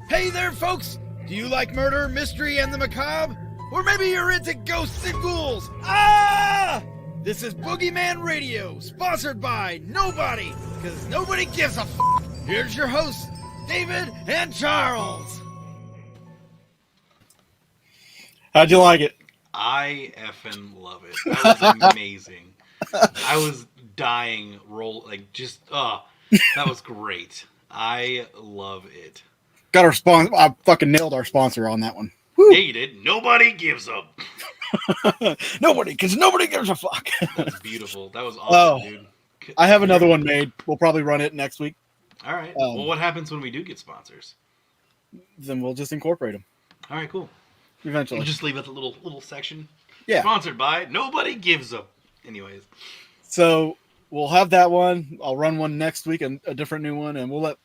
Hey there, folks! Do you like murder, mystery, and the macabre? Or maybe you're into ghosts and ghouls? Ah! This is Boogeyman Radio, sponsored by nobody, because nobody gives a f***. Here's your hosts, David and Charles. How'd you like it? I effing love it. That was amazing. I was dying, that was great. I love it. Got our sponsor. I fucking nailed our sponsor on that one. Woo. Yeah, you did. Nobody gives up. Because nobody gives a fuck. That's beautiful. That was awesome, dude. I have another one made. We'll probably run it next week. All right. Well, what happens when we do get sponsors? Then we'll just incorporate them. All right, cool. Eventually. We'll just leave it a little section. Yeah. Sponsored by Nobody Gives Up. Anyways. So we'll have that one. I'll run one next week, a different new one, and we'll let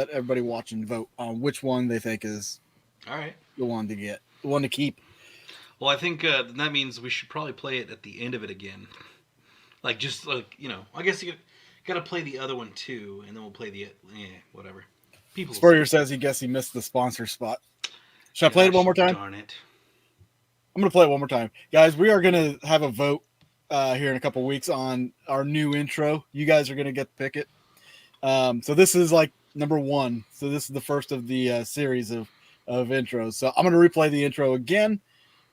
everybody watch and vote on which one they think is all right. The one to get, the one to keep. Well, I think that means we should probably play it at the end of it again. I guess you got to play the other one too, and then we'll play the whatever. Spurrier says he guessed he missed the sponsor spot. Should I play it one more time? Darn it. I'm going to play it one more time. Guys, we are going to have a vote here in a couple weeks on our new intro. You guys are going to get to pick it. So this is like number 1. So this is the first of the series of intros. So I'm going to replay the intro again.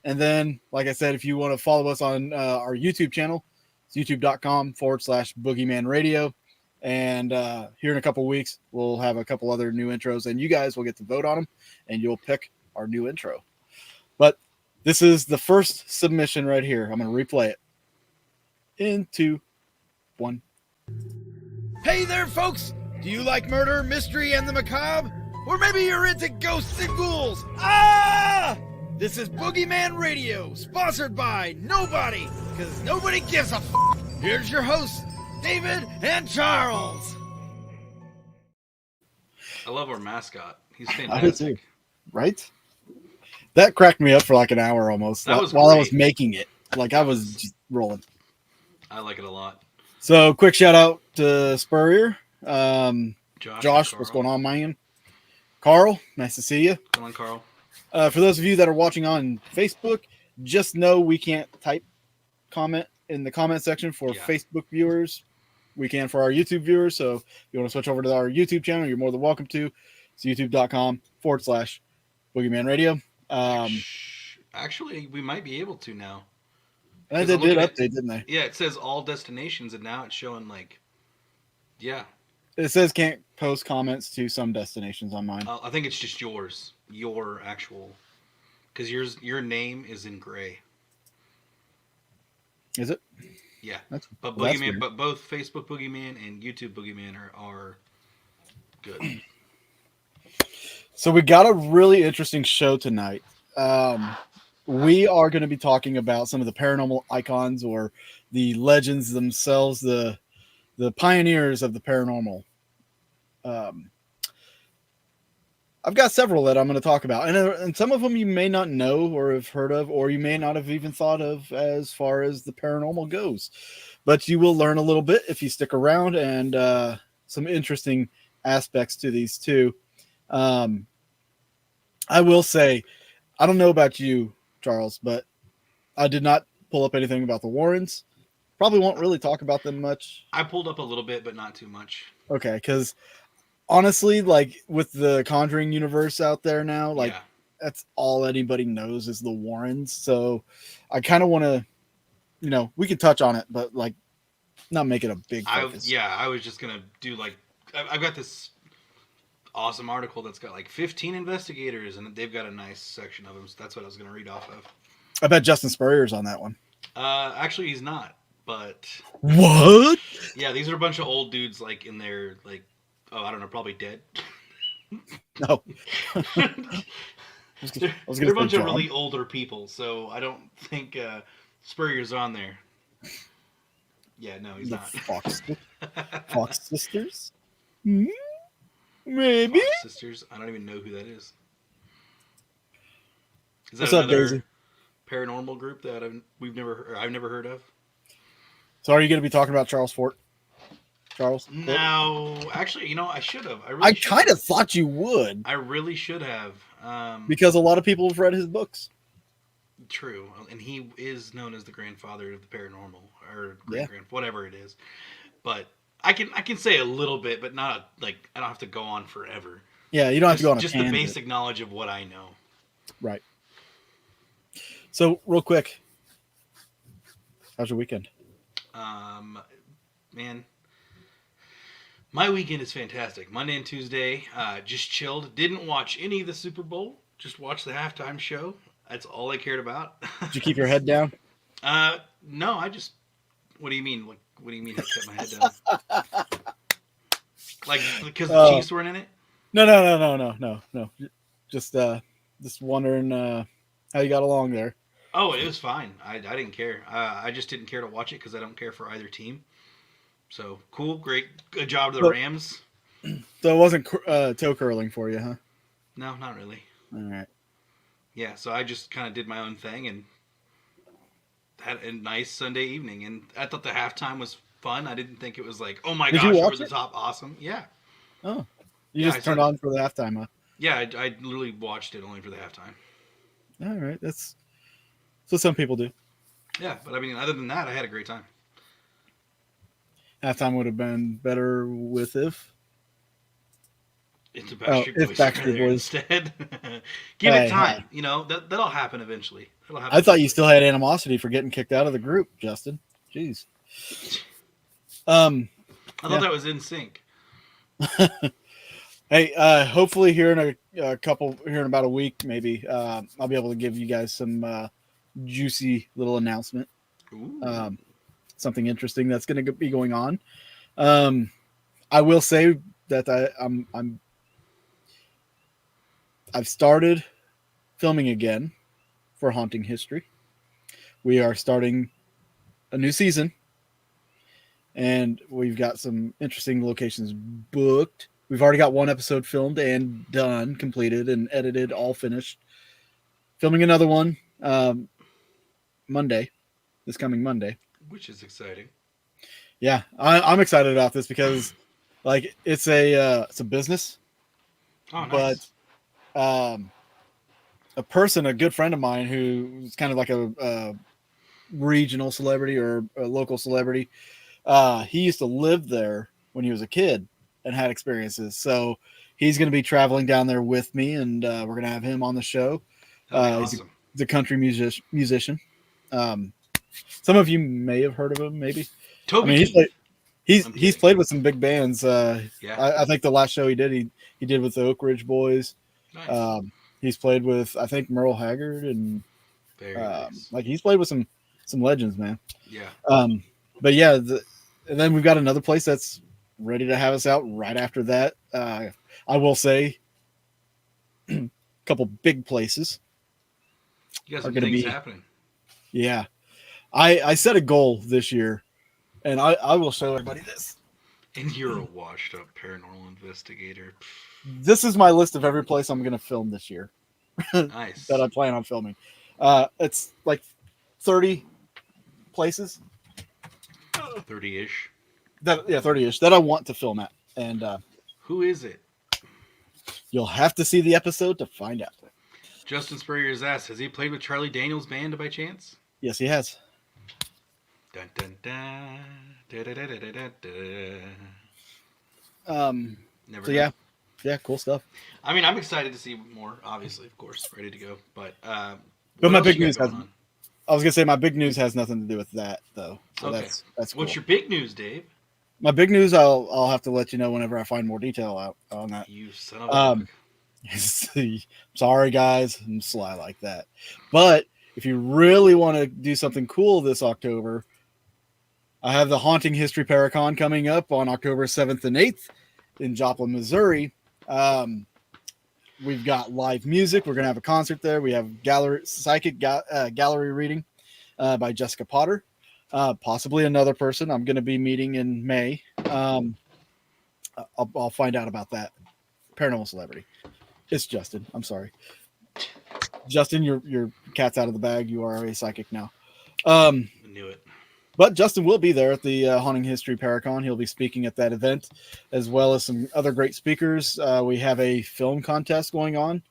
And then, like I said, if you want to follow us on our YouTube channel, it's youtube.com/Boogeyman Radio. And here in a couple weeks, we'll have a couple other new intros, and you guys will get to vote on them, and you'll pick our new intro. But this is the first submission right here. I'm going to replay it. In 2, 1. Hey there, folks! Do you like murder, mystery, and the macabre? Or maybe you're into ghosts and ghouls? Ah! This is Boogeyman Radio, sponsored by nobody, because nobody gives a f***. Here's your hosts, David and Charles. I love our mascot. He's fantastic. I do too. Right? That cracked me up for like an hour almost while I was making it. Like I was just rolling. I like it a lot. So quick shout out to Spurrier. Josh, what's going on, man? Carl, nice to see you. Come on, Carl. For those of you that are watching on Facebook, just know we can't type comment in the comment section for Facebook viewers. We can for our YouTube viewers. So if you want to switch over to our YouTube channel, you're more than welcome to. It's youtube.com/Boogeyman Radio. Actually, we might be able to now. And they did update, didn't they? Yeah, it says all destinations, and now it's showing It says can't post comments to some destinations on mine. I think it's just yours, your actual, because your name is in gray. Is it? Yeah, but Boogeyman, but both Facebook Boogeyman and YouTube Boogeyman are good. So we got a really interesting show tonight. We are going to be talking about some of the paranormal icons or the legends themselves, the pioneers of the paranormal. I've got several that I'm going to talk about, and some of them you may not know or have heard of, or you may not have even thought of as far as the paranormal goes. But you will learn a little bit if you stick around, and some interesting aspects to these too. I will say, I don't know about you, Charles, but I did not pull up anything about the Warrens. Probably won't really talk about them much. I pulled up a little bit, but not too much. Okay, because honestly, like with the Conjuring universe out there now, that's all anybody knows is the Warrens. So I kind of want to, we could touch on it, but like not make it a big focus. I was just gonna do I've got this awesome article that's got 15 investigators, and they've got a nice section of them. So that's what I was gonna read off of. I bet Justin Spurrier's on that one. Actually, he's not. But what? Yeah, these are a bunch of old dudes in their I don't know, probably dead. No. They're a bunch of really older people, so I don't think Spurrier's on there. Yeah, no, he's not. Fox Sisters? Maybe. Fox Sisters? I don't even know who that is. Is that What's up, Daisy? Paranormal group that I've never heard of? So are you going to be talking about Charles Fort? Charles? No, actually, I should have. I kind of thought you would. I really should have. Because a lot of people have read his books. True, and he is known as the grandfather of the paranormal, or grand, whatever it is. But I can say a little bit, but not like I don't have to go on forever. Yeah, you don't have to go on a just tangent. The basic knowledge of what I know. Right. So, real quick, how's your weekend? Man, my weekend is fantastic. Monday and Tuesday, just chilled. Didn't watch any of the Super Bowl. Just watched the halftime show. That's all I cared about. Did you keep your head down? No, I just. What do you mean? Like, what do you mean I kept my head down? Like because the Chiefs weren't in it? No. Just wondering how you got along there. Oh, it was fine. I didn't care. I just didn't care to watch it because I don't care for either team. So cool, great, good job to the Rams. So it wasn't toe curling for you, huh? No, not really. All right. Yeah, so I just kind of did my own thing and had a nice Sunday evening. And I thought the halftime was fun. I didn't think it was like, oh my gosh, over the top awesome. Yeah. Oh, you just turned on for the halftime, huh? Yeah, I literally watched it only for the halftime. All right, that's what some people do. Yeah, but I mean, other than that, I had a great time. Halftime would have been better with if It's a Backstreet Boys instead. Give it time. You know, that'll happen eventually. I thought you still had animosity for getting kicked out of the group, Justin. Jeez. I thought that was in sync. Hey, hopefully here in in about a week, maybe I'll be able to give you guys some juicy little announcement. Something interesting that's going to be going on. I will say that I've started filming again for Haunting History. We are starting a new season, and we've got some interesting locations booked. We've already got one episode filmed and done, completed, and edited, all finished. Filming another one this coming Monday. Which is exciting. Yeah, I'm excited about this because, like, it's a business. Oh, nice. But a good friend of mine who's kind of like a regional celebrity or a local celebrity, he used to live there when he was a kid and had experiences. So he's going to be traveling down there with me, and we're going to have him on the show. Awesome. He's a country musician. Some of you may have heard of him, maybe. Toby. I mean, he's played with some big bands. Yeah. I think the last show he did with the Oak Ridge Boys. Nice. He's played with, I think, Merle Haggard, and nice. like he's played with some legends, man. Yeah. But yeah, and then we've got another place that's ready to have us out right after that. I will say, a couple big places. You got some things happening. Yeah. I set a goal this year, and I will show everybody this. And you're a washed up paranormal investigator. This is my list of every place I'm going to film this year. Nice. That I plan on filming. It's like 30 places. 30-ish. 30-ish that I want to film at. And who is it? You'll have to see the episode to find out. Justin Spurrier's ass. Has he played with Charlie Daniels' band by chance? Yes, he has. Dun, dun, dun. Da, da, da, da, da, da. Never. So yeah, cool stuff. I mean, I'm excited to see more. Obviously, of course, ready to go. But my big news has. I was gonna say my big news has nothing to do with that though. So okay. That's cool. What's your big news, Dave? My big news, I'll have to let you know whenever I find more detail out on that. You son of a sorry guys, I'm sly like that. But if you really want to do something cool this October, I have the Haunting History Paracon coming up on October 7th and 8th in Joplin, Missouri. We've got live music. We're going to have a concert there. We have psychic gallery reading by Jessica Potter. Possibly another person I'm going to be meeting in May. I'll find out about that. Paranormal celebrity. It's Justin. I'm sorry. Justin, your cat's out of the bag. You are a psychic now. I knew it. But Justin will be there at the Haunting History Paracon. He'll be speaking at that event, as well as some other great speakers. We have a film contest going on.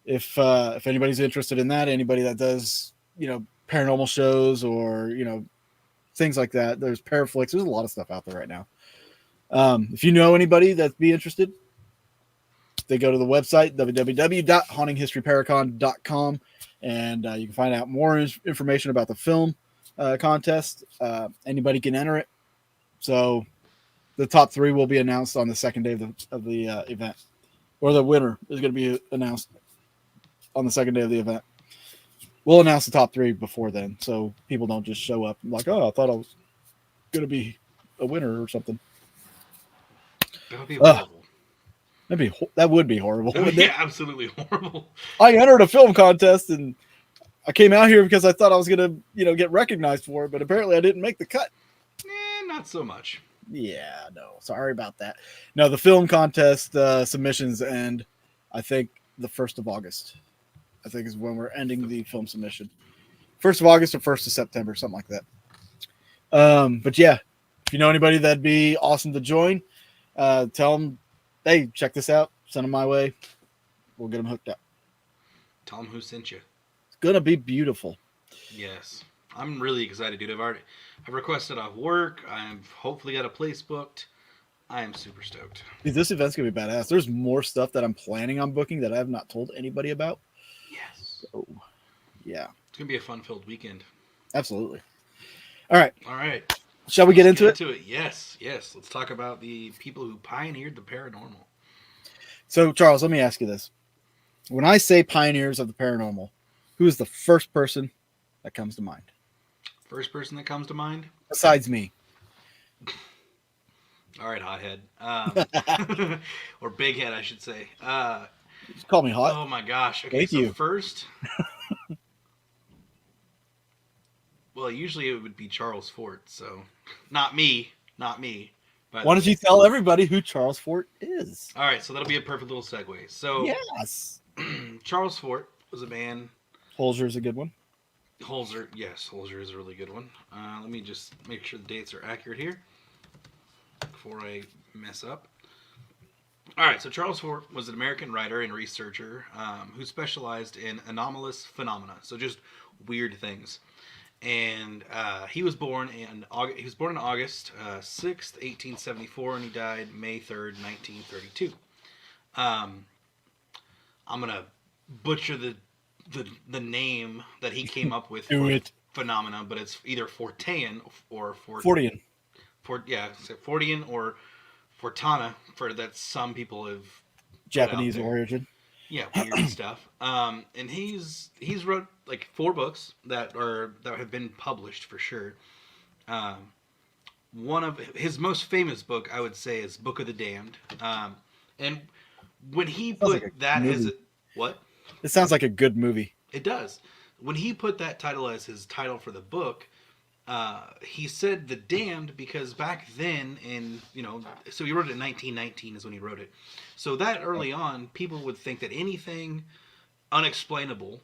If anybody's interested in that, anybody that does paranormal shows or things like that, there's Paraflix. There's a lot of stuff out there right now. If you know anybody that'd be interested, they go to the website www.hauntinghistoryparacon.com, and you can find out more information about the film contest. Anybody can enter it. So the top 3 will be announced on the second day of the event, or the winner is going to be announced on the second day of the event. We'll announce the top 3 before then, so people don't just show up like, oh, I thought I was going to be a winner or something. That would be horrible. That would be horrible. Yeah, absolutely horrible. I entered a film contest and I came out here because I thought I was gonna, get recognized for it, but apparently I didn't make the cut. Not so much. Yeah, no, sorry about that. No, the film contest submissions end, I think, the 1st of August. I think is when we're ending the film submission. 1st of August or 1st of September, something like that. But yeah, if you know anybody that'd be awesome to join, tell them, hey, check this out. Send them my way. We'll get them hooked up. Tell them who sent you. It's gonna be beautiful. Yes, I'm really excited, dude. I've requested off work. I've hopefully got a place booked. I am super stoked. Dude, this event's gonna be badass. There's more stuff that I'm planning on booking that I have not told anybody about. Yes. So, yeah. It's gonna be a fun-filled weekend. Absolutely. All right. Shall we get into it? Yes. Let's talk about the people who pioneered the paranormal. So, Charles, let me ask you this. When I say pioneers of the paranormal, who is the first person that comes to mind? First person that comes to mind? Besides me. All right, hothead. Or big head, I should say. Just call me hot. Oh, my gosh. Okay, Thank you. First... Well, usually it would be Charles Fort, so not me. Why don't you tell everybody who Charles Fort is? All right, so that'll be a perfect little segue. So, yes, Charles Fort was a man. Holzer is a good one. Holzer is a really good one. Let me just make sure the dates are accurate here before I mess up. All right, so Charles Fort was an American writer and researcher who specialized in anomalous phenomena, so just weird things. And he was born in August 6th, 1874, and he died May 3rd, 1932. I'm gonna butcher the name that he came up with for phenomena, but it's either Fortean or Fortean. Fortean or Fortana, for that some people have Japanese origin. Yeah, weird stuff. And he's wrote like 4 books that have been published for sure. One of his most famous book, I would say, is Book of the Damned. And when he put that as what? It sounds like a good movie. It does. When he put that title as his title for the book, he said the damned because back then so he wrote it in 1919 is when he wrote it. So that early on, people would think that anything unexplainable,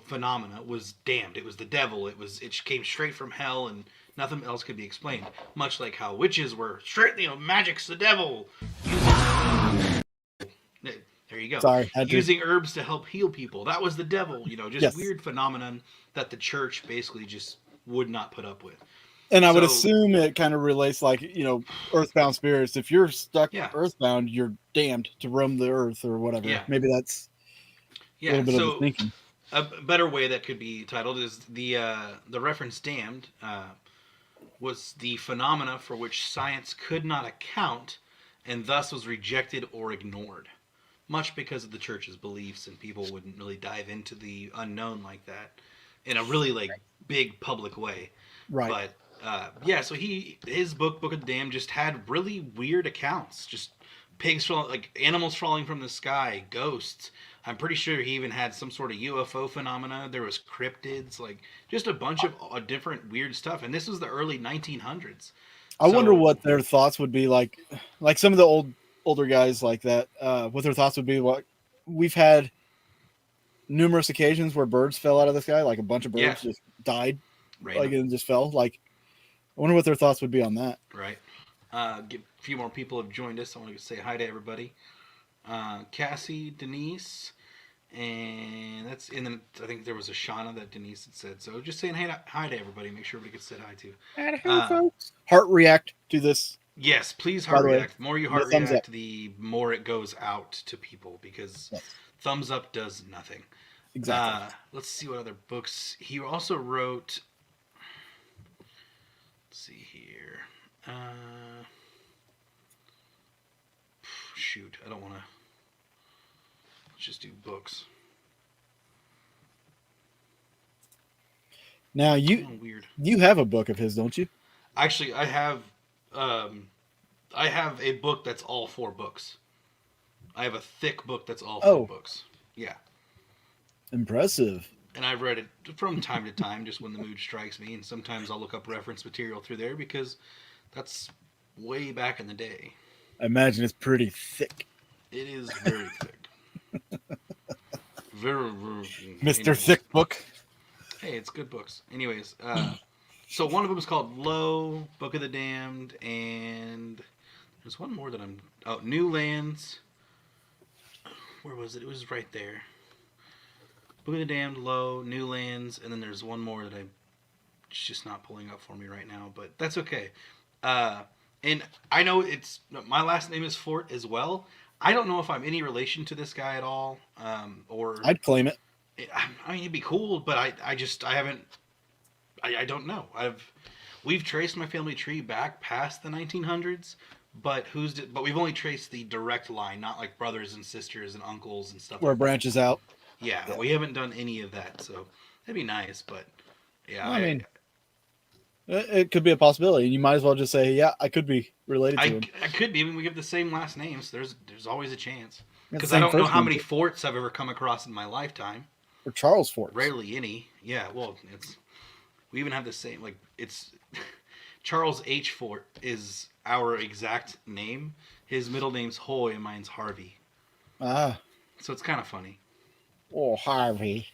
phenomena was damned. It was the devil. It came straight from hell and nothing else could be explained. Much like how witches were straight, magic's the devil. There you go. Sorry. Using herbs to help heal people. That was the devil, just weird phenomenon that the church basically just would not put up with. And I would assume it kind of relates like, earthbound spirits. If you're stuck earthbound, you're damned to roam the earth or whatever. Yeah. Maybe that's a little bit of thinking. A better way that could be titled is the reference damned was the phenomena for which science could not account and thus was rejected or ignored. Much because of the church's beliefs and people wouldn't really dive into the unknown like that in a really big public way. Right. But so his book of the Damned just had really weird accounts. Just pigs animals falling from the sky, ghosts. I'm pretty sure he even had some sort of UFO phenomena. There was cryptids, just a bunch of different weird stuff. And this was the early 1900s. I wonder what their thoughts would be like some of the older guys like that, what their thoughts would be. What we've had numerous occasions where birds fell out of the sky, like a bunch of birds just died Random. like, and just fell. Like, I wonder what their thoughts would be on that. Right. A few more people have joined us. I want to say hi to everybody. Cassie, Denise, and then I think there was a Shauna that Denise had said. So just saying hi to everybody. Make sure everybody gets said hi to. Folks. Heart react to this. Yes, please By heart the way, react. The more you heart thumbs up. react, the more it goes out to people because Yes. thumbs up does nothing. Exactly. Let's see what other books he also wrote. Let's see here. Shoot, I don't want to. Let's just do books. Now Weird. you have a book of his, don't you? Actually, I have a book that's all 4 books. I have a thick book that's all 4 books. Yeah. Impressive. And I've read it from time to time, just when the mood strikes me, and sometimes I'll look up reference material through there because that's way back in the day. I imagine it's pretty thick. It is very thick. Very, Mr. Anyways. Thick Book. Hey, it's good books. Anyways, so one of them is called Low, Book of the Damned, and there's one more that New Lands. Where was it? It was right there. Book of the Damned, Low, New Lands, and then there's one more that it's just not pulling up for me right now, but that's okay. And I know my last name is Fort as well. I don't know if I'm any relation to this guy at all, or I'd claim it. I mean, it'd be cool, but I haven't. I don't know. We've traced my family tree back past the 1900s, but we've only traced the direct line, not like brothers and sisters and uncles and stuff. Where it branches out. Yeah, we haven't done any of that, so that'd be nice. But yeah, I mean, it could be a possibility. You might as well just say, "Yeah, I could be related to him." I could be. I mean, we have the same last name, so there's always a chance. It's Because the I same don't know first how name. many forts I've ever come across in my lifetime. Or Charles Fort. Rarely any. Yeah, well, we even have the same, like, it's Charles H. Fort is our exact name. His middle name's Hoy and mine's Harvey. Ah. So it's kind of funny. Oh, Harvey.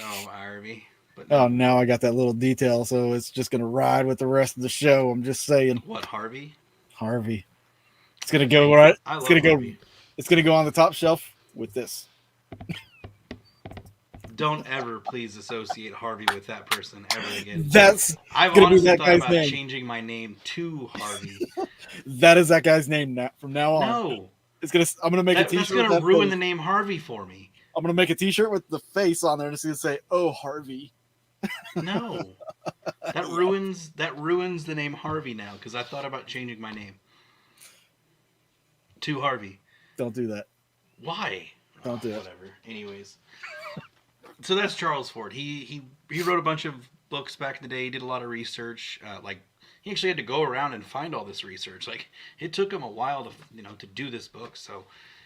Oh, Harvey. But Oh, now I got that little detail, so it's just going to ride with the rest of the show. I'm just saying. What, Harvey? Harvey. It's going to go right. I It's love going to go. Harvey. It's going to go on the top shelf with this. Don't ever please associate Harvey with that person ever again. I've gonna be honestly that thought guy's about name. changing my name to Harvey. That is that guy's name now, from now on. No. I'm gonna make a T-shirt. That's going to ruin the name Harvey for me. I'm gonna make a T-shirt with the face on there, and it's gonna say, "Oh, Harvey." No, that ruins the name Harvey now because I thought about changing my name to Harvey. Don't do that. Why? Don't do it. Whatever. Anyways, so that's Charles Fort. He wrote a bunch of books back in the day. He did a lot of research. He actually had to go around and find all this research. Like it took him a while to do this book. So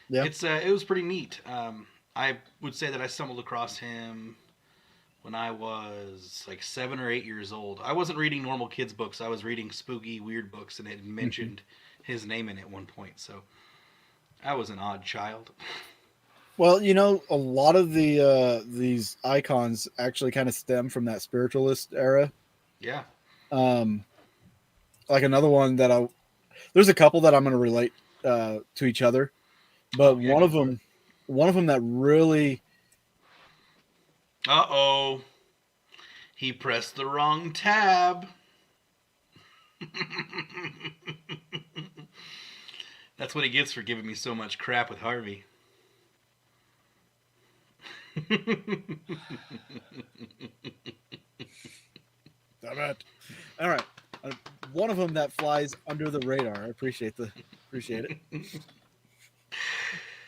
Yeah. it was pretty neat. I would say that I stumbled across him when I was like 7 or 8 years old. I wasn't reading normal kids books. I was reading spooky, weird books, and it mentioned his name in it at one point. So I was an odd child. Well, a lot of these icons actually kind of stem from that spiritualist era. Yeah. Like another one that there's a couple that I'm going to relate to each other, but one of them that really. Uh-oh. He pressed the wrong tab. That's what he gets for giving me so much crap with Harvey. Damn it. All right. One of them that flies under the radar. I appreciate it.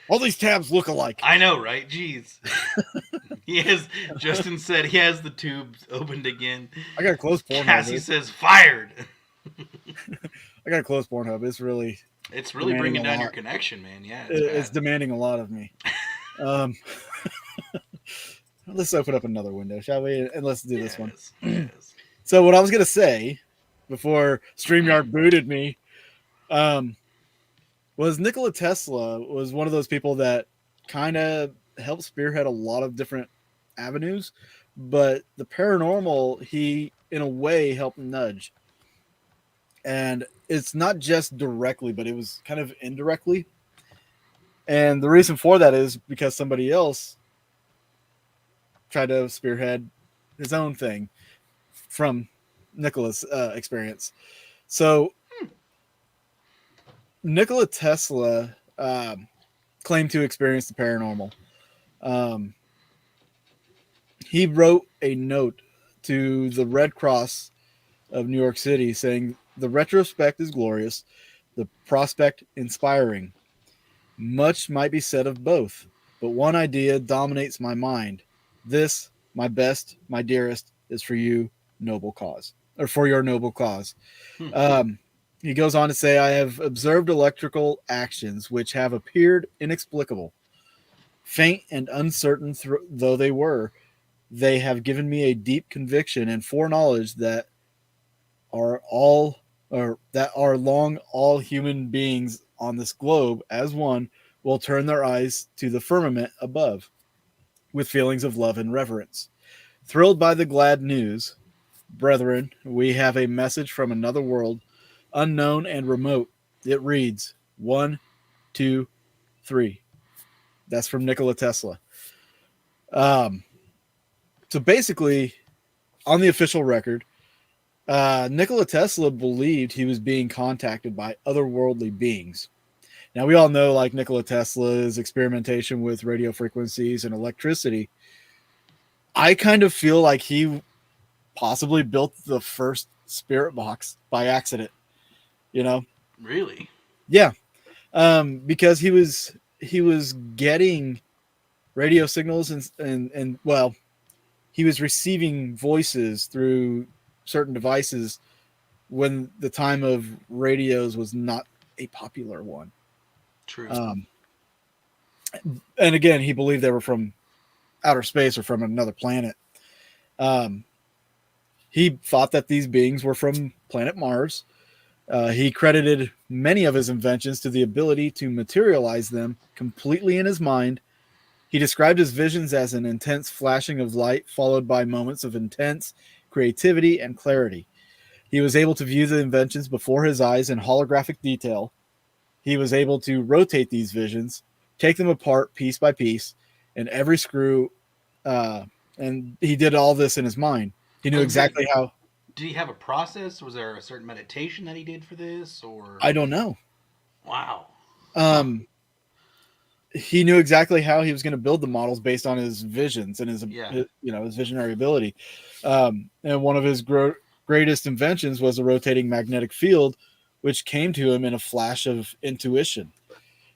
All these tabs look alike. I know, right? Jeez. Justin said he has the tubes opened again. I got a close Pornhub. Cassie says fired. I got a close Pornhub. It's really bringing down your connection, man. Yeah, it's demanding a lot of me. Let's open up another window, shall we? And let's do this one. Yes. So what I was gonna say before StreamYard booted me, was Nikola Tesla was one of those people that kind of helped spearhead a lot of different avenues. but the paranormal he in a way helped nudge. And it's not just directly, but it was kind of indirectly. And the reason for that is because somebody else tried to spearhead his own thing from Nikola's experience. So Nikola Tesla claimed to experience the paranormal. Um, he wrote a note to the Red Cross of New York City saying, "The retrospect is glorious, the prospect inspiring. Much might be said of both, but one idea dominates my mind. This, my best, my dearest, is for you, noble cause, or for your noble cause." Hmm. He goes on to say, "I have observed electrical actions which have appeared inexplicable. Faint and uncertain though they have given me a deep conviction and foreknowledge that are all or that are long all human beings on this globe as one will turn their eyes to the firmament above with feelings of love and reverence. Thrilled by the glad news, brethren, we have a message from another world, unknown and remote. It reads 1, 2, 3." That's from Nikola Tesla. Um, so basically, on the official record, Nikola Tesla believed he was being contacted by otherworldly beings. Now, we all know, like Nikola Tesla's experimentation with radio frequencies and electricity. I kind of feel like he possibly built the first spirit box by accident. You know? Really? Yeah, because he was getting radio signals and well, he was receiving voices through certain devices when the time of radios was not a popular one. True. And again, he believed they were from outer space or from another planet. Um, he thought that these beings were from planet Mars. He credited many of his inventions to the ability to materialize them completely in his mind. He described his visions as an intense flashing of light, followed by moments of intense creativity and clarity. He was able to view the inventions before his eyes in holographic detail. He was able to rotate these visions, take them apart piece by piece, and every screw. And he did all this in his mind. He knew exactly how. Did he have a process? Was there a certain meditation that he did for this, or? I don't know. Wow. Huh. Um, he knew exactly how he was going to build the models based on his visions and Yeah. his visionary ability. And one of his greatest inventions was a rotating magnetic field, which came to him in a flash of intuition.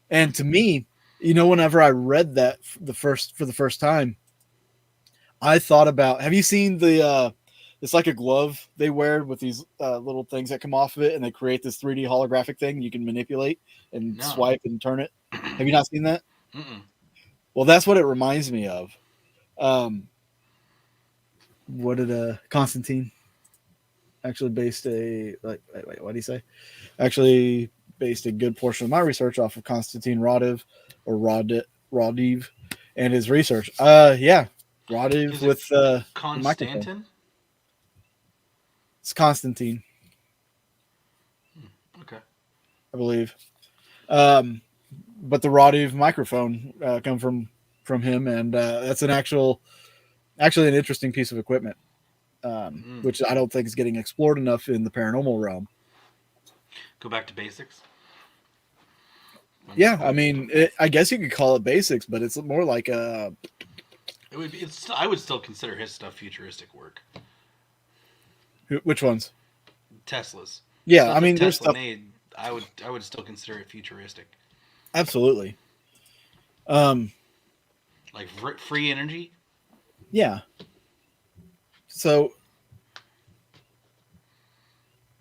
And to me, whenever I read that for the first time, I thought about. Have you seen the? It's like a glove they wear with these little things that come off of it, and they create this 3D holographic thing you can manipulate and No. swipe and turn it. Have you not seen that? Mm-mm. Well, that's what it reminds me of. What did Constantine actually based a wait, what did he say? Actually based a good portion of my research off of Konstantin Rodiv or Rodiv and his research. Yeah, Rodiv Is it with the microphone. Constantin? It's Constantine, Okay. I believe. But the Rodiv microphone come from him, and that's actually an interesting piece of equipment, which I don't think is getting explored enough in the paranormal realm. Go back to basics. Yeah, I mean, I guess you could call it basics, but it's more like It would be. I would still consider his stuff futuristic work. which ones? Tesla's. Yeah, Stuff I mean, that there's Tesla stuff. made. I would still consider it futuristic. Absolutely. Like free energy. Yeah. So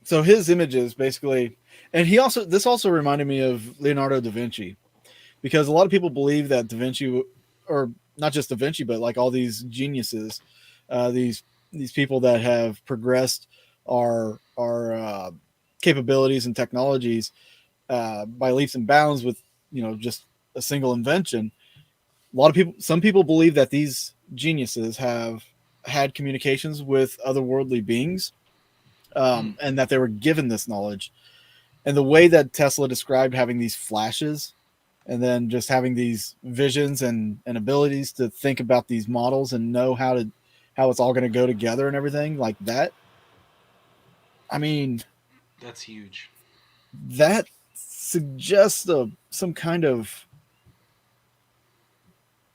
his images basically, and this also reminded me of Leonardo da Vinci, because a lot of people believe that Da Vinci, or not just Da Vinci, but like all these geniuses, these people that have progressed our capabilities and technologies by leaps and bounds with just a single invention. Some people believe that these geniuses have had communications with otherworldly beings, and that they were given this knowledge. And the way that Tesla described having these flashes and then just having these visions and abilities to think about these models and know how it's all going to go together and everything like that. I mean, That's huge. that suggests some kind of,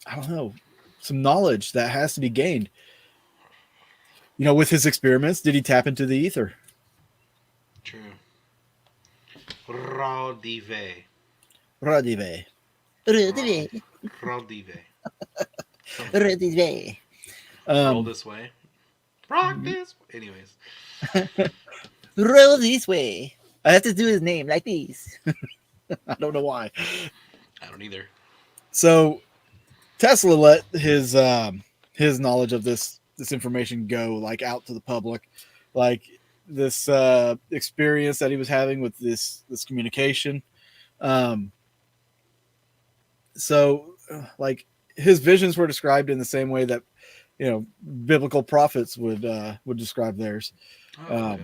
I don't know, some knowledge that has to be gained. You know, with his experiments, did he tap into the ether? True. Rodive. Radive. Rodive. Radive. Roll this way. Rock this. Anyways. Roll this way. I have to do his name like this. I don't know why. I don't either. So Tesla let his knowledge of this information go like out to the public, like this experience that he was having with this communication. So like his visions were described in the same way that, you know, biblical prophets would describe theirs. Yeah.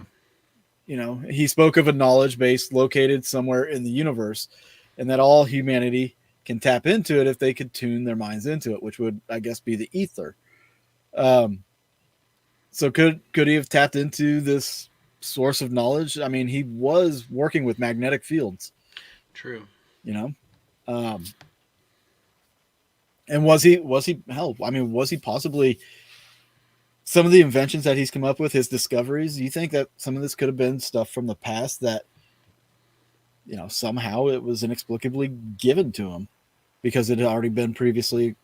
You know, he spoke of a knowledge base located somewhere in the universe, and that all humanity can tap into it if they could tune their minds into it, which would, I guess, be the ether. So could he have tapped into this source of knowledge? I mean, he was working with magnetic fields. True. You know, and was he hell? I mean, was he possibly some of the inventions that he's come up with, his discoveries? Do you think that some of this could have been stuff from the past that, you know, somehow it was inexplicably given to him because it had already been previously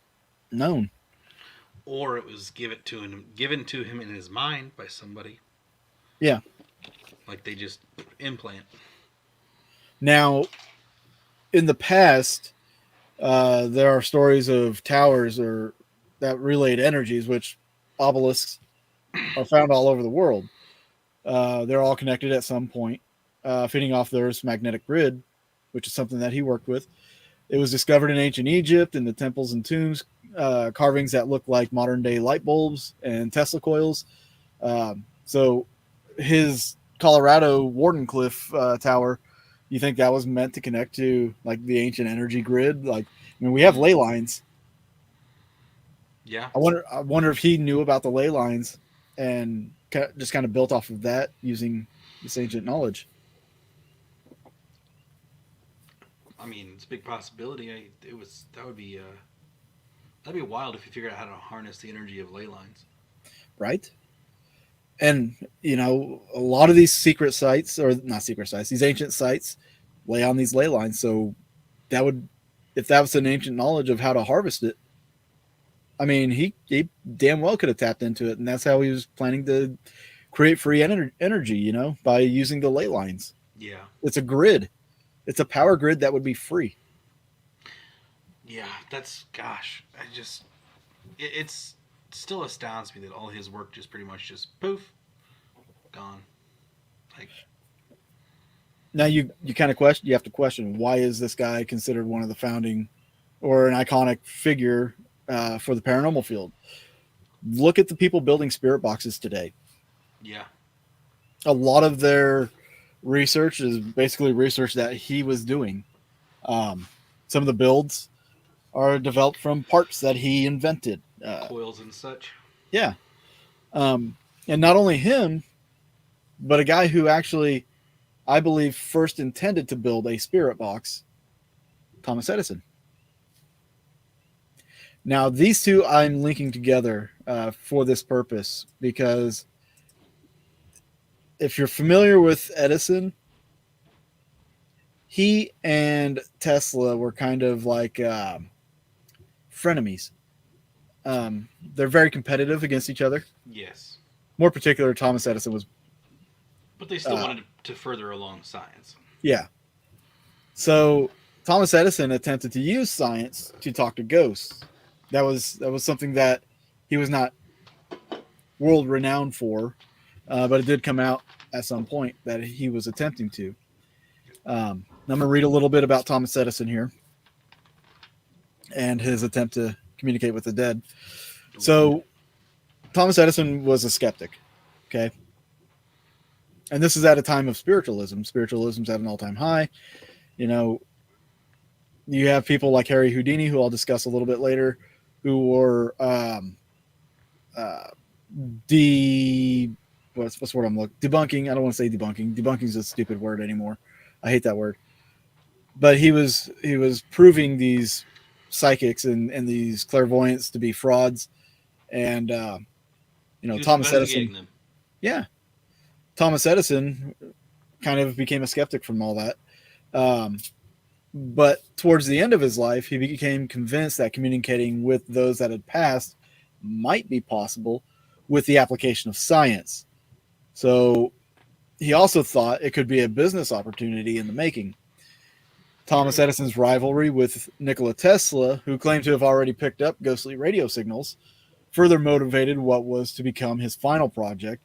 known? Or it was given to him in his mind by somebody. Yeah. Like they just implant. Now, in the past, there are stories of towers or that relayed energies, which obelisks are found all over the world. They're all connected at some point, feeding off the Earth's magnetic grid, which is something that he worked with. It was discovered in ancient Egypt in the temples and tombs, carvings that look like modern day light bulbs and Tesla coils. So his Colorado Wardenclyffe Tower, you think that was meant to connect to like the ancient energy grid? Like, I mean, we have ley lines. Yeah. I wonder if he knew about the ley lines and just kind of built off of that using this ancient knowledge. I mean, it's a big possibility. That'd be wild if you figured out how to harness the energy of ley lines. Right. And, you know, a lot of these secret sites, or not secret sites, these ancient sites lay on these ley lines. So if that was an ancient knowledge of how to harvest it, I mean, he damn well could have tapped into it. And that's how he was planning to create free energy, you know, by using the ley lines. Yeah. It's a grid. It's a power grid that would be free. Yeah, it still astounds me that all his work just pretty much just poof, gone. Like, now you kind of question, you have to question, why is this guy considered one of the founding or an iconic figure for the paranormal field? Look at the people building spirit boxes today. Yeah. A lot of their research is basically research that he was doing. Some of the builds are developed from parts that he invented. Coils and such. Yeah. And not only him, but a guy who actually, I believe, first intended to build a spirit box, Thomas Edison. Now, these two I'm linking together for this purpose because if you're familiar with Edison, he and Tesla were kind of like frenemies. They're very competitive against each other. Yes. More particular, Thomas Edison was. But they still wanted to further along science. Yeah. So Thomas Edison attempted to use science to talk to ghosts. That was something that he was not world renowned for, but it did come out at some point that he was attempting to. I'm going to read a little bit about Thomas Edison here and his attempt to communicate with the dead. So Thomas Edison was a skeptic. Okay. And this is at a time of spiritualism. Spiritualism's at an all-time high. You know, you have people like Harry Houdini, who I'll discuss a little bit later, who were uh, de what's the word I'm looking, debunking. I don't want to say debunking. Debunking is a stupid word anymore. I hate that word. But he was proving these psychics and these clairvoyants to be frauds, and He was Thomas investigating Edison. them. Yeah, Thomas Edison kind of became a skeptic from all that. Um, but towards the end of his life, he became convinced that communicating with those that had passed might be possible with the application of science. So he also thought it could be a business opportunity in the making. Thomas Edison's rivalry with Nikola Tesla, who claimed to have already picked up ghostly radio signals, further motivated what was to become his final project,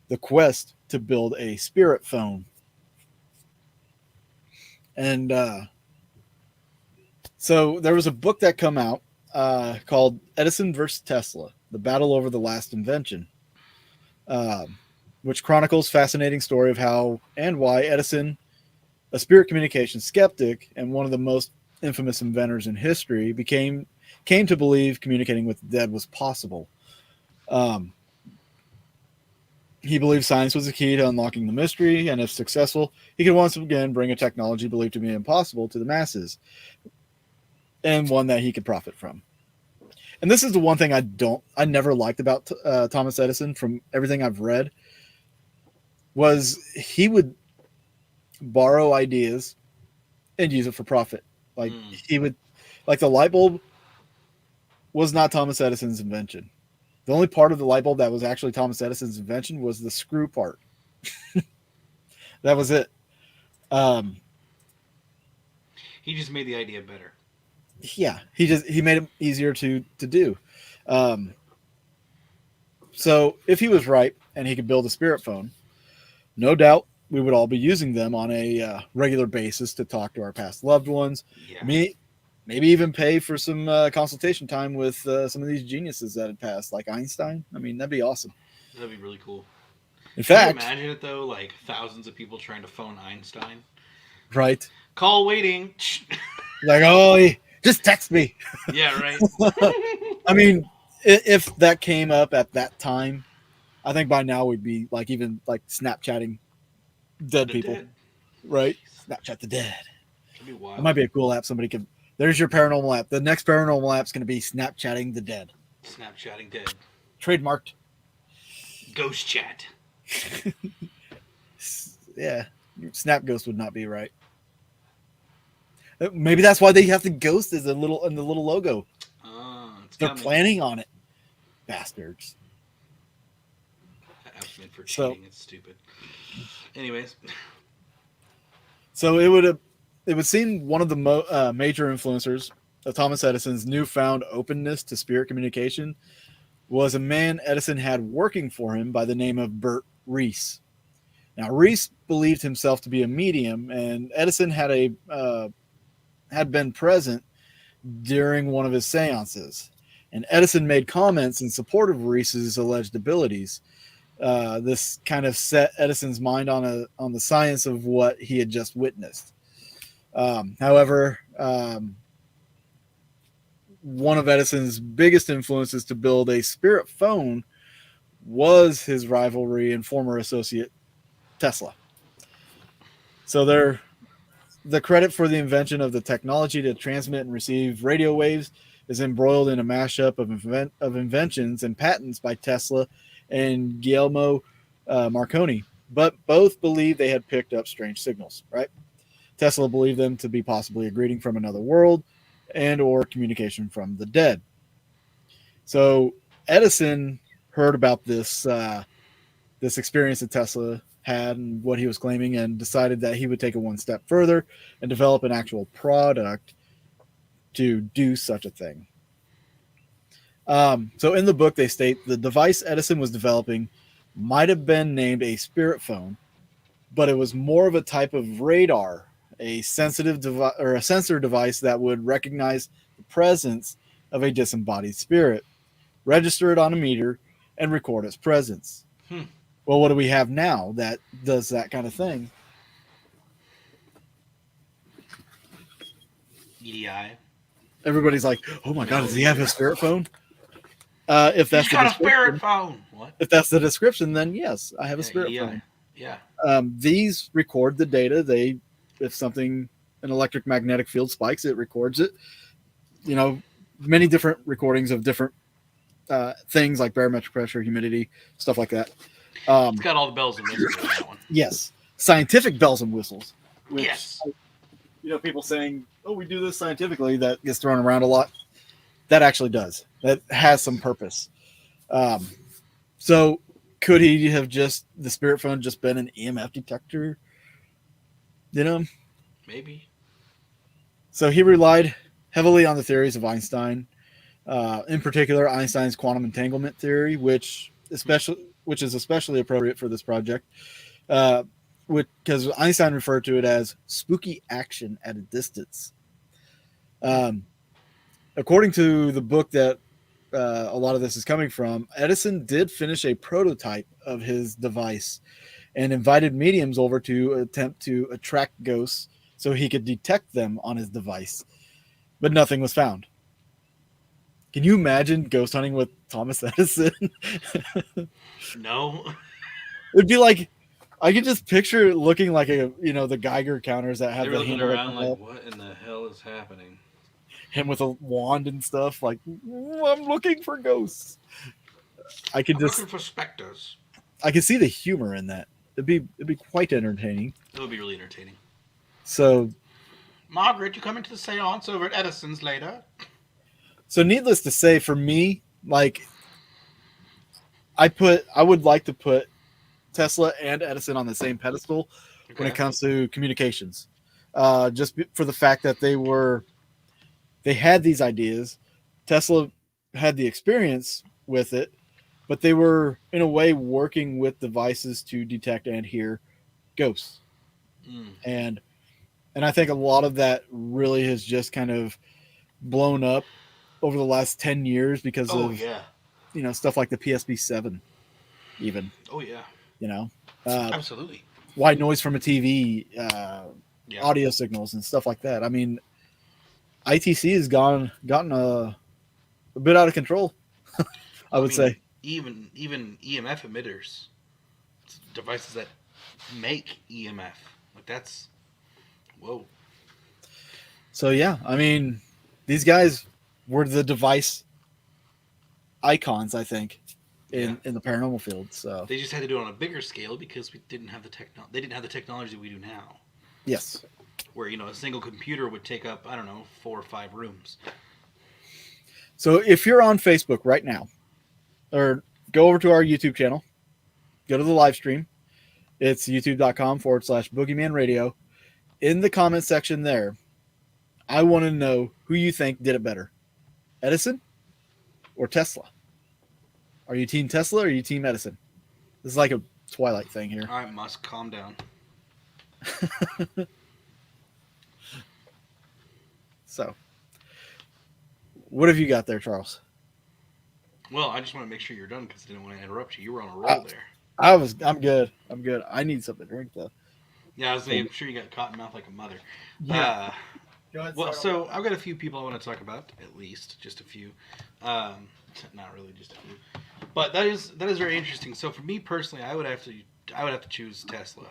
the quest to build a spirit phone. And so there was a book that come out called Edison versus Tesla, The Battle Over the Last Invention, which chronicles fascinating story of how and why Edison, a spirit communication skeptic and one of the most infamous inventors in history, came to believe communicating with the dead was possible. He believed science was the key to unlocking the mystery, and if successful, he could once again bring a technology believed to be impossible to the masses, and one that he could profit from. And this is the one thing I never liked about Thomas Edison from everything I've read, was he would borrow ideas and use it for profit. Like he would, like the light bulb was not Thomas Edison's invention. The only part of the light bulb that was actually Thomas Edison's invention was the screw part. That was it. He just made the idea better. Yeah, he made it easier to do. So if he was right and he could build a spirit phone, no doubt we would all be using them on a regular basis to talk to our past loved ones. Yeah. Maybe even pay for some consultation time with some of these geniuses that had passed, like Einstein. I mean, that'd be awesome. That'd be really cool. In Can you fact, imagine it though, like thousands of people trying to phone Einstein. right? Call waiting. Like, oh, just text me. Yeah, right. I mean, if that came up at that time, I think by now we'd be like even like Snapchatting dead people, Dead. right? Snapchat the dead. That'd be wild. It might be a cool app. Somebody could. There's your paranormal app. The next paranormal app's going to be Snapchatting the dead. Snapchatting dead. Trademarked. Ghost chat. Yeah, Snap Ghost would not be right. Maybe that's why they have the ghost as in the little logo. They're coming. planning on it, bastards. That app's meant for So- cheating. It's stupid. Anyways, So it would seem one of the major influencers of Thomas Edison's newfound openness to spirit communication was a man Edison had working for him by the name of Bert Reese. Now, Reese believed himself to be a medium, and Edison had been present during one of his seances. And Edison made comments in support of Reese's alleged abilities. This kind of set Edison's mind on the science of what he had just witnessed. However, one of Edison's biggest influences to build a spirit phone was his rivalry and former associate Tesla. So the credit for the invention of the technology to transmit and receive radio waves is embroiled in a mashup of inventions and patents by Tesla and Guglielmo Marconi, but both believed they had picked up strange signals, right? Tesla believed them to be possibly a greeting from another world and or communication from the dead. So Edison heard about this experience that Tesla had and what he was claiming, and decided that he would take it one step further and develop an actual product to do such a thing. So in the book, they state the device Edison was developing might have been named a spirit phone, but it was more of a type of radar, a sensitive device or a sensor device that would recognize the presence of a disembodied spirit, register it on a meter, and record its presence. Well, what do we have now that does that kind of thing? EDI. Everybody's like, "Oh my God, does he have a spirit phone?" If that's He's got a the spirit description, phone. What? if that's the description, then yes, I have a spirit EDI. phone. Yeah. These record the data. If something, an electromagnetic field spikes, it records it. You know, many different recordings of different things like barometric pressure, humidity, stuff like that. It's got all the bells and whistles on that one. Yes, scientific bells and whistles. Which, Yes. You know, people saying, "Oh, we do this scientifically," that gets thrown around a lot. That actually does. That has some purpose. So could he have the spirit phone just been an EMF detector? You know? Maybe. So he relied heavily on the theories of Einstein, in particular Einstein's quantum entanglement theory, which is especially appropriate for this project, because Einstein referred to it as spooky action at a distance. According to the book that a lot of this is coming from, Edison did finish a prototype of his device and invited mediums over to attempt to attract ghosts so he could detect them on his device, but nothing was found. Can you imagine ghost hunting with Thomas Edison? No. It'd be like, I could just picture it looking like the Geiger counters that have They were the looking handle around like, what in the hell is happening? him with a wand and stuff. Like, I'm looking for ghosts. I'm looking for specters. I could see the humor in that. It'd be quite entertaining. It would be really entertaining. So, Margaret, you coming to the seance over at Edison's later? So needless to say, for me, like, I would like to put Tesla and Edison on the same pedestal when it comes to communications. Just for the fact that they had these ideas. Tesla had the experience with it, but they were in a way working with devices to detect and hear ghosts. And I think a lot of that really has just kind of blown up over the last 10 years because of stuff like the PSP-7 even. Oh yeah. Absolutely. White noise from a TV, audio signals and stuff like that. I mean, ITC has gotten a bit out of control. I would say even EMF emitters, devices that make EMF, like that's whoa. So yeah, I mean, these guys were the device icons, I think, in the paranormal field. So they just had to do it on a bigger scale because we didn't have the They didn't have the technology we do now. Yes. Where a single computer would take up 4 or 5 rooms. So if you're on Facebook right now, or go over to our YouTube channel, go to the live stream. It's youtube.com/Boogeyman Radio. In the comment section there, I want to know who you think did it better, Edison or Tesla. Are you team Tesla or are you team Edison? This is like a Twilight thing here. All right, Musk, calm down. So, what have you got there, Charles? Well, I just want to make sure you're done because I didn't want to interrupt you. You were on a roll there. I'm good. I need something to drink though. Yeah, I'm sure you got cotton mouth like a mother. Yeah. Go ahead. Well, so I've got a few people I want to talk about, at least just a few. Not really, just a few. But that is very interesting. So for me personally, I would have to choose Tesla.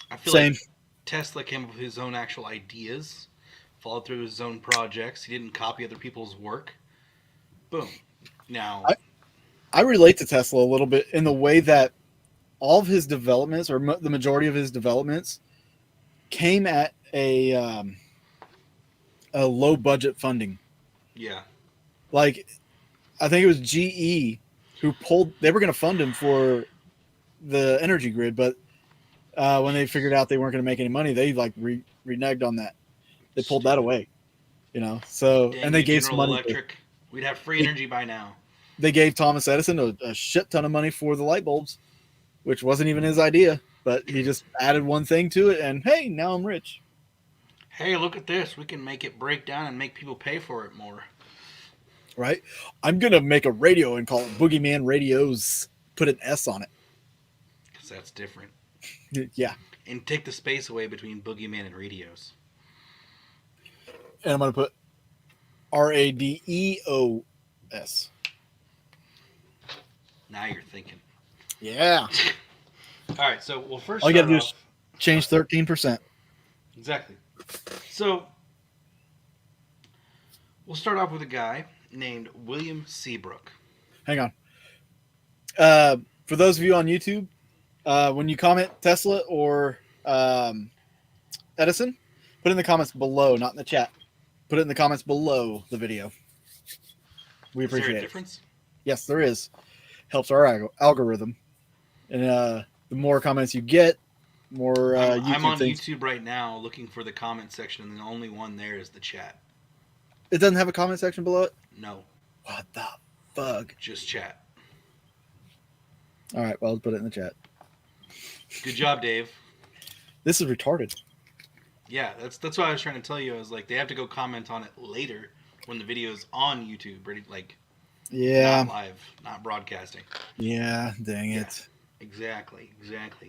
I feel like Tesla came up with his own actual ideas, followed through his own projects. He didn't copy other people's work. Boom. Now, I relate to Tesla a little bit in the way that all of his developments, or the majority of his developments, came at a low budget funding. Yeah. Like, I think it was GE who they were going to fund him for the energy grid, but when they figured out they weren't going to make any money, they reneged on that. They pulled that away, So, Dang, and they gave some money. Electric. We'd have free energy by now. They gave Thomas Edison a shit ton of money for the light bulbs, which wasn't even his idea, but he just added one thing to it, and hey, now I'm rich. Hey, look at this. We can make it break down and make people pay for it more. Right? I'm gonna make a radio and call it Boogeyman Radios. Put an S on Because that's different. it. Yeah. And take the space away between Boogeyman and radios. And I'm gonna put RADEOS. Now you're thinking. Yeah. All right, so we'll first All you start gotta do off. is change 13%. Exactly. So we'll start off with a guy named William Seabrook. Hang on. For those of you on YouTube, when you comment Tesla or Edison, put it in the comments below, not in the chat. Put it in the comments below the video. We Is there appreciate a it. difference? Yes, there is. Helps our algorithm. And the more comments you get, more YouTube I'm on things. YouTube right now looking for the comment section, and the only one there is the chat. It doesn't have a comment section below it? No, What the fuck? just chat. All right, well, I'll put it in the chat. Good job, Dave. This is retarded. Yeah, that's what I was trying to tell you. I was like, they have to go comment on it later when the video is on YouTube, ready, like Yeah. not live, not broadcasting. Yeah, dang it. Exactly.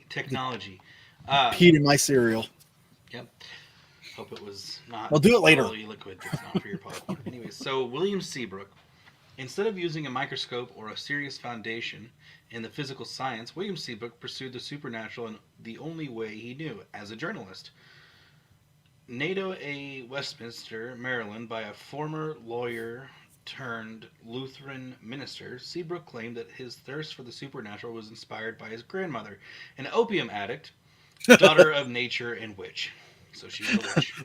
Technology. Peed in my cereal. Yep. Hope it was not. I'll do it later. Totally liquid. That's not for your popcorn. Anyway, so William Seabrook, instead of using a microscope or a serious foundation in the physical science, William Seabrook pursued the supernatural in the only way he knew, as a journalist. NATO a Westminster, Maryland, by a former lawyer turned Lutheran minister, Seabrook claimed that his thirst for the supernatural was inspired by his grandmother, an opium addict, daughter of nature and witch. So she was a witch.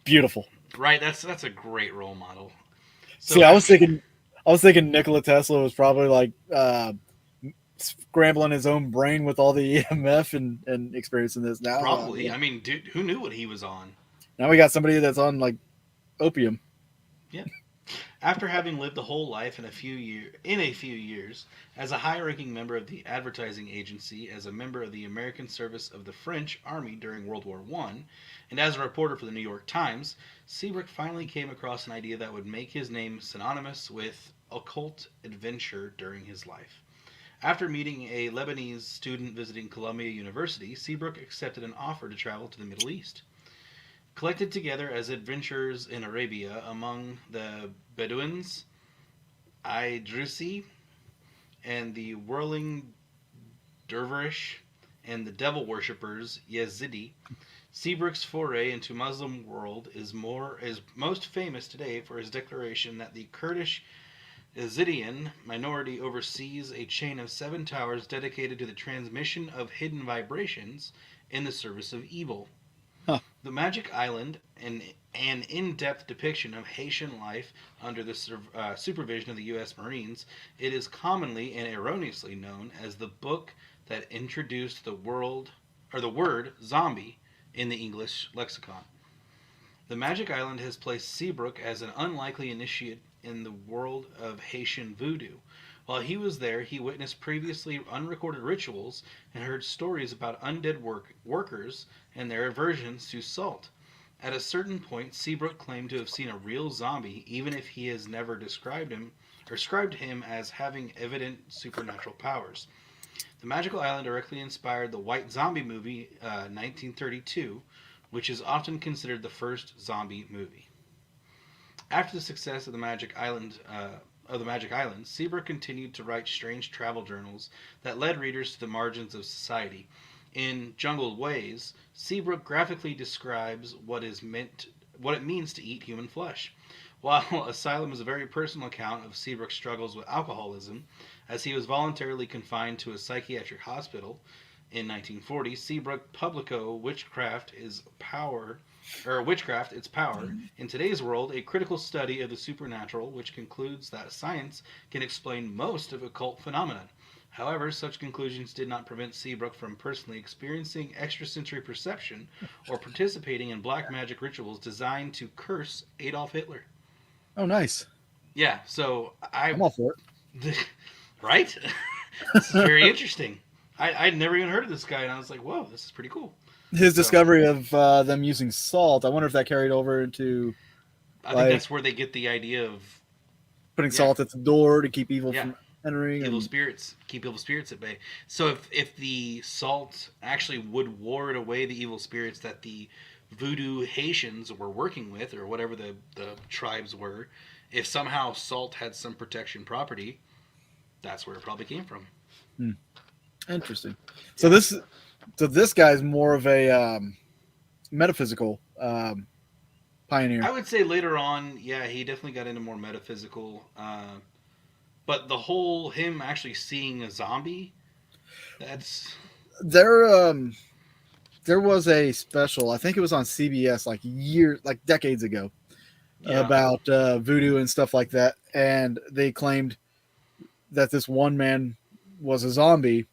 Beautiful. Right, that's a great role model. So See, I was thinking Nikola Tesla was probably like scrambling his own brain with all the EMF and experiencing this now. probably. I mean, dude, who knew what he was on? Now we got somebody that's on like opium. Yeah. After having lived a whole life in a few years as a high-ranking member of the advertising agency, as a member of the American service of the French Army during World War I, and as a reporter for the New York Times, Seabrook finally came across an idea that would make his name synonymous with occult adventure during his life. After meeting a Lebanese student visiting Columbia University, Seabrook accepted an offer to travel to the Middle East. Collected together as adventurers in Arabia among the Bedouins, Idrisi, and the whirling dervish and the devil worshippers Yazidi, Seabrook's foray into Muslim world is most famous today for his declaration that the Kurdish Yazidian minority oversees a chain of 7 towers dedicated to the transmission of hidden vibrations in the service of evil. Huh. The Magic Island, an in-depth depiction of Haitian life under the supervision of the U.S. Marines, it is commonly and erroneously known as the book that introduced the word zombie in the English lexicon. The Magic Island has placed Seabrook as an unlikely initiate in the world of Haitian voodoo. While he was there, he witnessed previously unrecorded rituals and heard stories about undead workers and their aversions to salt. At a certain point, Seabrook claimed to have seen a real zombie, even if he has never described him as having evident supernatural powers. The Magical Island directly inspired the White Zombie movie, 1932, which is often considered the first zombie movie. After the success of the Magic Island, Seabrook continued to write strange travel journals that led readers to the margins of society. In Jungled Ways, Seabrook graphically describes what it means to eat human flesh. While Asylum is a very personal account of Seabrook's struggles with alcoholism, as he was voluntarily confined to a psychiatric hospital in 1940, Seabrook Publico Witchcraft Its Power. In today's world, a critical study of the supernatural, which concludes that science can explain most of occult phenomena. However, such conclusions did not prevent Seabrook from personally experiencing extrasensory perception or participating in black magic rituals designed to curse Adolf Hitler. Oh, nice. Yeah, so I'm all for it. Right? This is very interesting. I'd never even heard of this guy, and I was like, whoa, this is pretty cool. His discovery of them using salt, I wonder if that carried over into... I think that's where they get the idea of putting Yeah. salt at the door to keep evil Yeah. from entering, Evil and spirits, keep evil spirits at bay. So if the salt actually would ward away the evil spirits that the voodoo Haitians were working with, or whatever the tribes were, if somehow salt had some protection property, that's where it probably came from. hmm, interesting. So Yeah. this guy's more of a metaphysical I pioneer. would say later on, yeah, he definitely got into more metaphysical. But the whole him actually seeing a zombie, that's There there was a special, I think it was on CBS like decades ago, yeah, about voodoo and stuff like that, and they claimed that this one man was a zombie,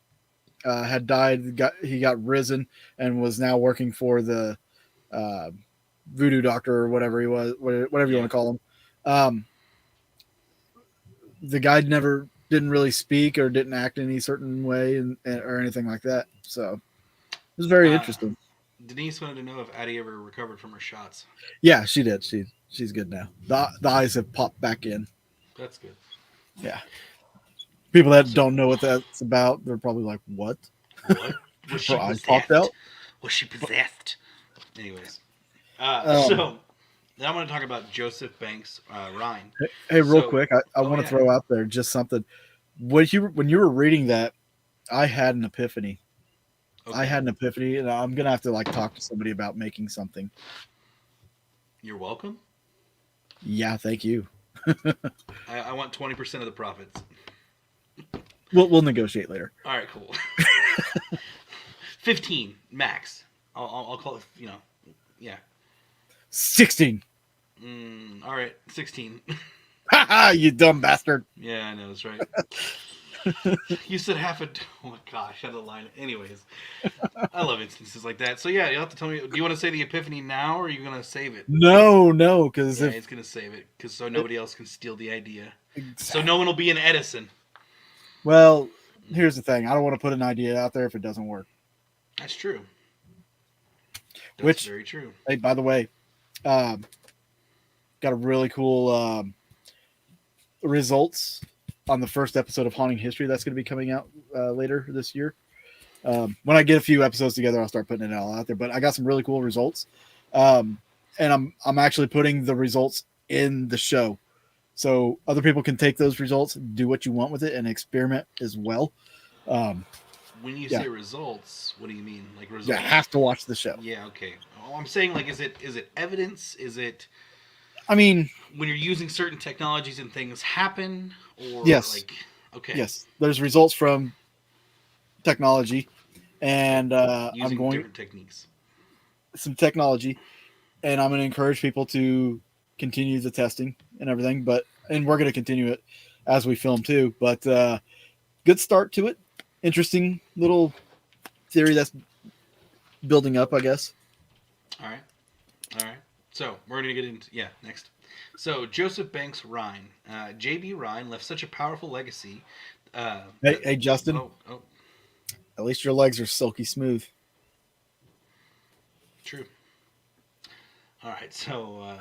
had died, he got risen, and was now working for the uh, voodoo doctor or whatever he was, whatever you want yeah. to call him. Um, the guy never didn't really speak or didn't act any certain way or anything like that. So it was very Uh, interesting. Denise wanted to know if Addie ever recovered from her shots. Yeah, she did. She's good now. The eyes have popped back in. That's good. Yeah. People that So don't know what that's about, they're probably like, "What? what was Her she eyes popped possessed? out?" Was she possessed? Anyways, Um, so now I'm going to talk about Joseph Banks Rhine. hey, real So, quick, I oh want to yeah, throw out there just something. When you were reading that, I had an epiphany. I okay, had an epiphany, and I'm gonna have to like talk to somebody about making something. you're welcome. Yeah, thank you. I want 20% of the profits. We'll negotiate later. All right, cool. 15 max. I'll call it. Yeah. 16. All right, 16. Ha ha! You dumb bastard. Yeah, I know that's right. You said half a. Oh my gosh, I had a line. Anyways, I love instances like that. So yeah, you'll have to tell me. Do you want to say the epiphany now, or are you gonna save it? No, because Yeah, if he's gonna save it, because so nobody else can steal the idea. So exactly. no one will be an Edison. Well, here's the thing. I don't want to put an idea out there if it doesn't work. That's true. That's Which, very true. hey, by the way, um, got a really cool results on the first episode of Haunting History that's going to be coming out later this year. When I get a few episodes together, I'll start putting it all out there. But I got some really cool results, um, and I'm actually putting the results in the show, so other people can take those results, do what you want with it, and experiment as well. Um, When you yeah, say results, what do you mean? Like you results? have to watch the show. Yeah, okay. Oh, I'm saying, like, is it evidence? Is it I mean, when you're using certain technologies and things happen, or yes, like, okay, yes. There's results from technology, okay, and I'm using going different techniques. some technology, and I'm going to encourage people to continue the testing and everything. And we're going to continue it as we film too. But good start to it. Interesting little theory that's building up, I guess. All right, all right. So we're gonna get into next. So Joseph Banks Rhine, J.B. Rhine left such a powerful legacy. Hey, That hey, Justin. oh, At least your legs are silky smooth. true. All right, so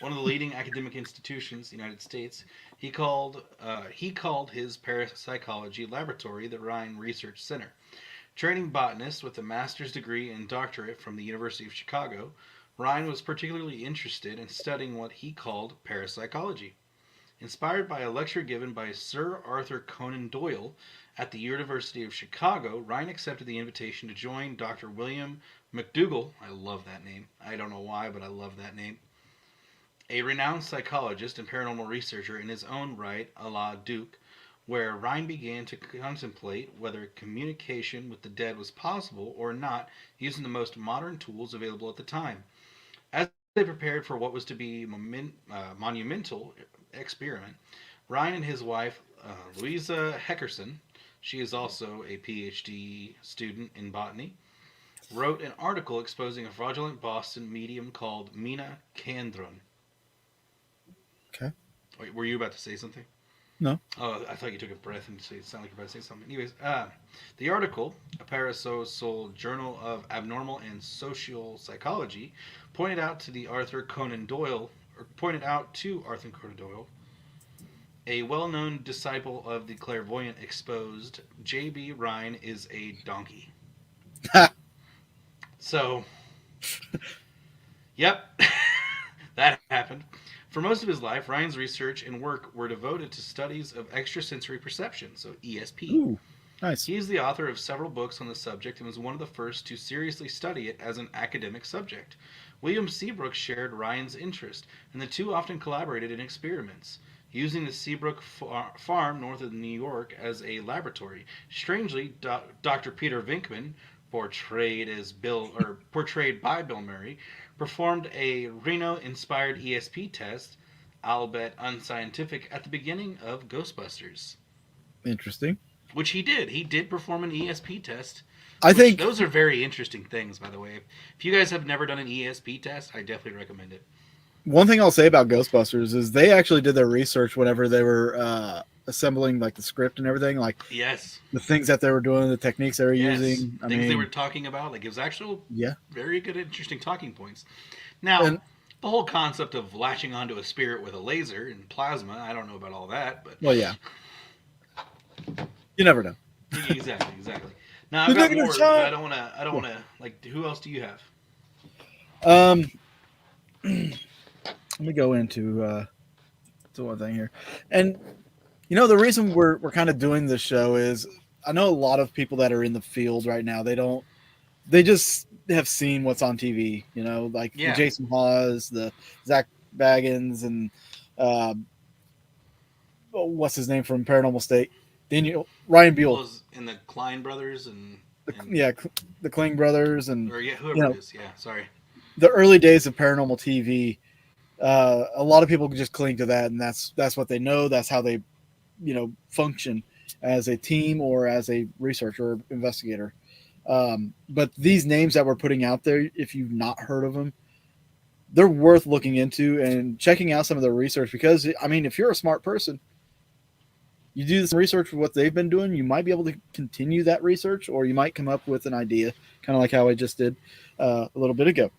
one of the leading academic institutions, in the United States, he called his parapsychology laboratory the Rhine Research Center. Training botanist with a master's degree and doctorate from the University of Chicago, Rhine was particularly interested in studying what he called parapsychology. Inspired by a lecture given by Sir Arthur Conan Doyle at the University of Chicago, Rhine accepted the invitation to join Dr. William McDougall. I love that name. I don't know why, but I love that name. A renowned psychologist and paranormal researcher in his own right, a la Duke, where Rhine began to contemplate whether communication with the dead was possible or not using the most modern tools available at the time. As they prepared for what was to be a monumental experiment, Ryan and his wife, Louisa Heckerson, she is also a PhD student in botany, wrote an article exposing a fraudulent Boston medium called Mina Kandron. Okay. Wait, were you about to say something? No. Oh, I thought you took a breath and it sounded like you were about to say something. Anyways, the article, a Parasocial Journal of Abnormal and Social Psychology, pointed out to Arthur Conan Doyle A well-known disciple of the clairvoyant exposed, J.B. Rhine is a donkey. So, yep, that happened. For most of his life, Ryan's research and work were devoted to studies of extrasensory perception, so ESP. Ooh, nice. He is the author of several books on the subject and was one of the first to seriously study it as an academic subject. William Seabrook shared Ryan's interest, and the two often collaborated in experiments, using the Seabrook farm north of New York as a laboratory. Strangely, Dr. Peter Venkman, portrayed by Bill Murray, performed a Reno-inspired ESP test, albeit unscientific, at the beginning of Ghostbusters. Interesting. Which he did. He did perform an ESP test. I think those are very interesting things, by the way. If you guys have never done an ESP test, I definitely recommend it. one thing I'll say about Ghostbusters is they actually did their research whenever they were assembling like the script and everything, like yes, the things that they were doing, the techniques they were using, things they were talking about. Like it was actual, yeah, very good, interesting talking points. Now, the whole concept of latching onto a spirit with a laser and plasma, I don't know about all that, but well, yeah, you never know. Exactly. Now I've got more, but I don't want to. Like, who else do you have? Let me go into one thing here, and the reason we're kind of doing this show is I know a lot of people that are in the field right now. They just have seen what's on TV. Like the Jason Hawes, the Zach Baggins, and what's his name from Paranormal State, Ryan Buell, and the Klein brothers, and the Kling brothers, and whoever it is. Yeah, sorry. The early days of paranormal TV. A lot of people just cling to that, and that's what they know. That's how they, function as a team or as a researcher or investigator. But these names that we're putting out there, if you've not heard of them, they're worth looking into and checking out some of their research. Because I mean, if you're a smart person, you do this research for what they've been doing, you might be able to continue that research, or you might come up with an idea, kind of like how I just did a little bit ago.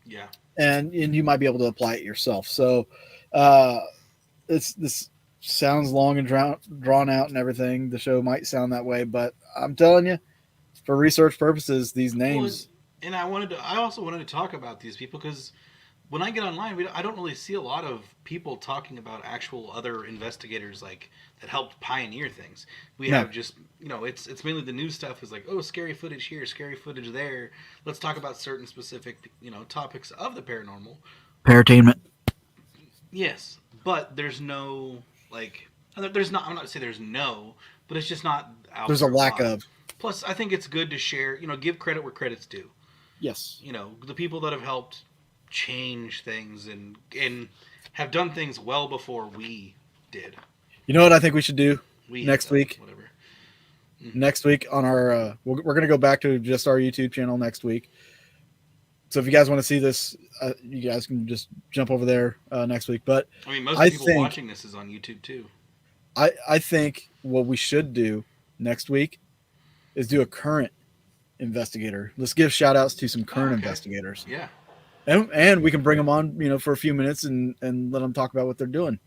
Yeah. And you might be able to apply it yourself. So this sounds long and drawn out and everything. The show might sound that way, but I'm telling you, for research purposes, these names. Well, and I also wanted to talk about these people because when I get online, I don't really see a lot of people talking about actual other investigators like that helped pioneer things. We have just, it's mainly the news stuff is like, oh, scary footage here, scary footage there. Let's talk about certain specific, topics of the paranormal. Paratainment. Yes, but there's no, there's not, I'm not saying there's no, but it's just not out there's there a lack of. Plus, I think it's good to share, give credit where credit's due. Yes. The people that have helped change things and have done things well before we did. You know what I think we should do next week? Whatever. Mm-hmm. Next week on our, we're going to go back to just our YouTube channel next week. So if you guys want to see this, you guys can just jump over there next week. But I mean, most people watching this is on YouTube too. I think what we should do next week is do a current investigator. Let's give shout outs to some current investigators. Yeah. And we can bring them on, for a few minutes and let them talk about what they're doing.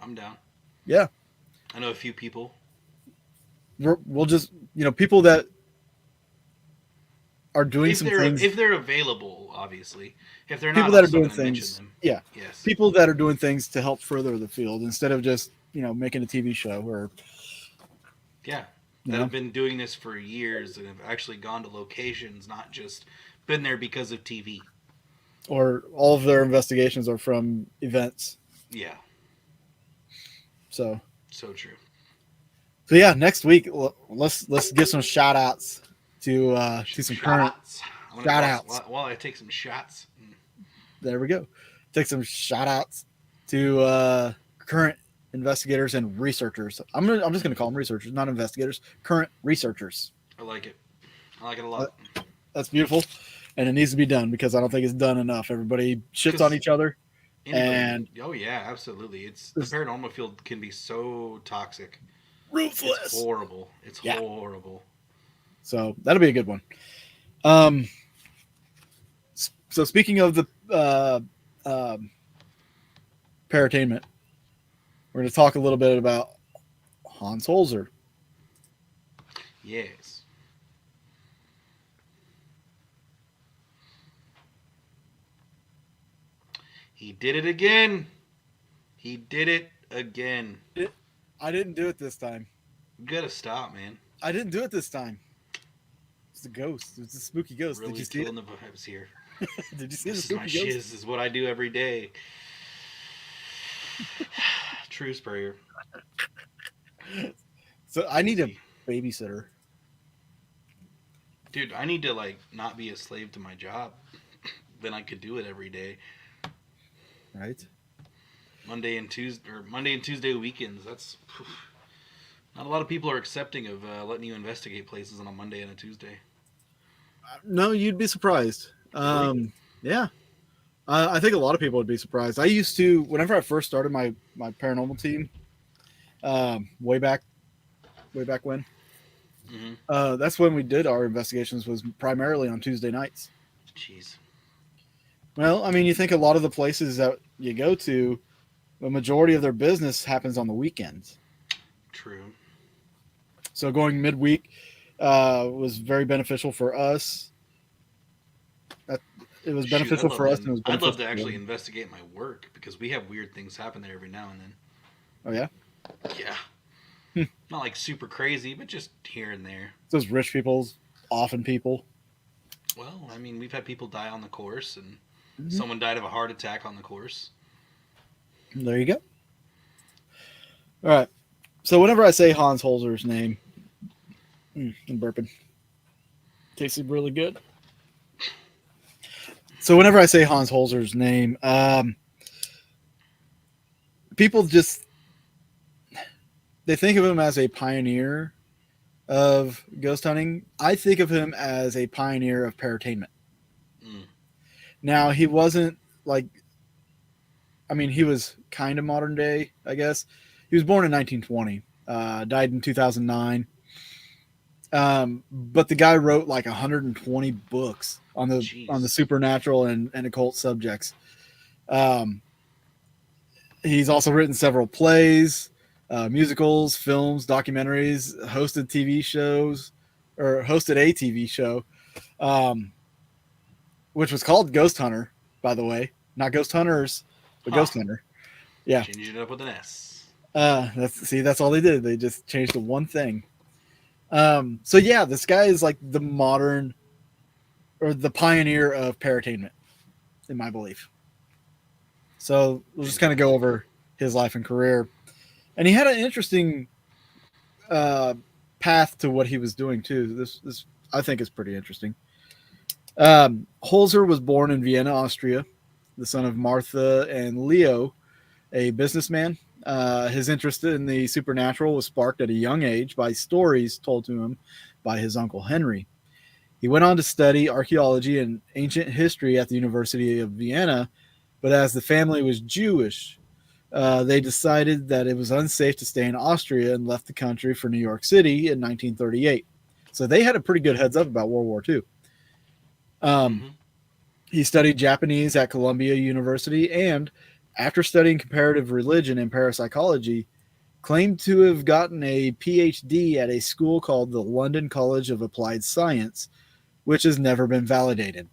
I'm down. Yeah. I know a few people. We'll just, people that are doing some things. If they're available, obviously. If they're not, people that are doing things. Yeah. Yes. People that are doing things to help further the field instead of just, making a TV show or. Yeah. That have been doing this for years and have actually gone to locations, not just been there because of TV. Or all of their investigations are from events. Yeah. So true. So yeah, next week let's give some shout outs to some current shout outs. While I take some shots. There we go. Take some shout outs to current investigators and researchers. I'm just gonna call them researchers, not investigators. Current researchers. I like it. I like it a lot. That's beautiful, and it needs to be done because I don't think it's done enough. Everybody shits on each other. And oh yeah, absolutely. The paranormal field can be so toxic, ruthless. It's horrible. It's horrible. So that'll be a good one. So speaking of the paratainment, we're going to talk a little bit about Hans Holzer. Yes. He did it again. He did it again. I didn't do it this time. You gotta stop, man. I didn't do it this time. It's a ghost. It's a spooky ghost. Really Did you see killing it? the vibes here. Did you see the This is my spooky ghost? shiz. This is what I do every day. True Spurrier. So I need a babysitter. Dude, I need to like not be a slave to my job. Then I could do it every day. Right? Monday and Tuesday weekends. That's not a lot of people are accepting of letting you investigate places on a Monday and a Tuesday. No, you'd be surprised. Really? Yeah. I think a lot of people would be surprised. I used to, whenever I first started my paranormal team, way back when, that's when we did our investigations, was primarily on Tuesday nights. Jeez. Well, I mean, you think a lot of the places that you go to, the majority of their business happens on the weekends. True. So going midweek was very beneficial for us. It was beneficial for us. And it was I'd love to beneficial actually for them. investigate my work because we have weird things happen there every now and then. Oh, yeah? Yeah. Not like super crazy, but just here and there. Those rich people's, often people. Well, I mean, we've had people die on the course, and someone died of a heart attack on the course. There you go. All right. So whenever I say Hans Holzer's name, I'm burping. Tasted really good. So whenever I say Hans Holzer's name, people just, they think of him as a pioneer of ghost hunting. I think of him as a pioneer of paratainment. Now, he wasn't like, I mean, he was kind of modern day, I guess. He was born in 1920, died in 2009. But the guy wrote like 120 books on the supernatural and occult subjects. He's also written several plays, musicals, films, documentaries, hosted a TV show, which was called Ghost Hunter, by the way. Not Ghost Hunters, but Ghost Hunter. Yeah. Changed it up with an S. That's all they did. They just changed the one thing. So yeah, this guy is like the modern or the pioneer of paratainment, in my belief. So we'll just kind of go over his life and career. And he had an interesting path to what he was doing too. This I think is pretty interesting. Holzer was born in Vienna, Austria, the son of Martha and Leo, a businessman. His interest in the supernatural was sparked at a young age by stories told to him by his uncle Henry. He went on to study archaeology and ancient history at the University of Vienna, but as the family was Jewish, they decided that it was unsafe to stay in Austria and left the country for New York City in 1938. So they had a pretty good heads up about World War II. He studied Japanese at Columbia University and, after studying comparative religion and parapsychology, claimed to have gotten a PhD at a school called the London College of Applied Science, which has never been validated.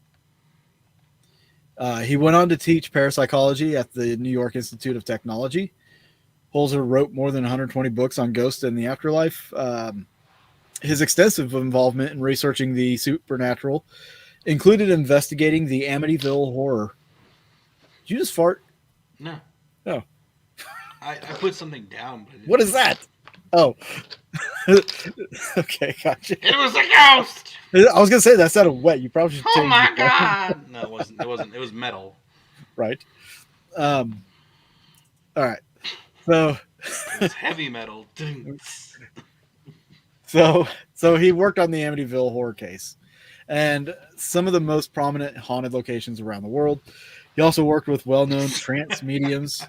He went on to teach parapsychology at the New York Institute of Technology. Holzer wrote more than 120 books on ghosts and the afterlife. His extensive involvement in researching the supernatural included investigating the Amityville horror. Did you just fart? No. Oh. I put something down. But what is that? Oh. Okay, gotcha. It was a ghost! I was going to say, that sounded wet. You probably should change Oh my god! No, it wasn't. It was metal. Right. All right. So... It's heavy metal. So he worked on the Amityville horror case and some of the most prominent haunted locations around the world. He also worked with well-known trance mediums,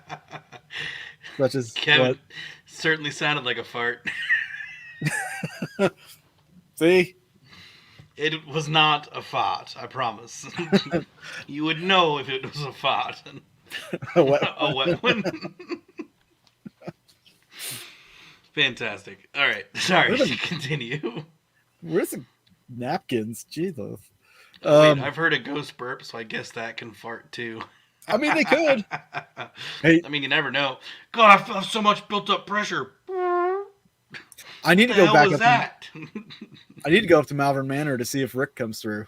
such as Kevin certainly sounded like a fart. See? It was not a fart, I promise. You would know if it was a fart. A wet A wet one. Fantastic. All right. Sorry. Where the- Continue. Where's the napkins? Jesus. Oh, wait, I've heard a ghost burp, so I guess that can fart too. I mean, they could. Hey, I mean, you never know. God, I felt so much built up pressure. I need What to the go hell back was up. that? I need to go up to Malvern Manor to see if Rick comes through.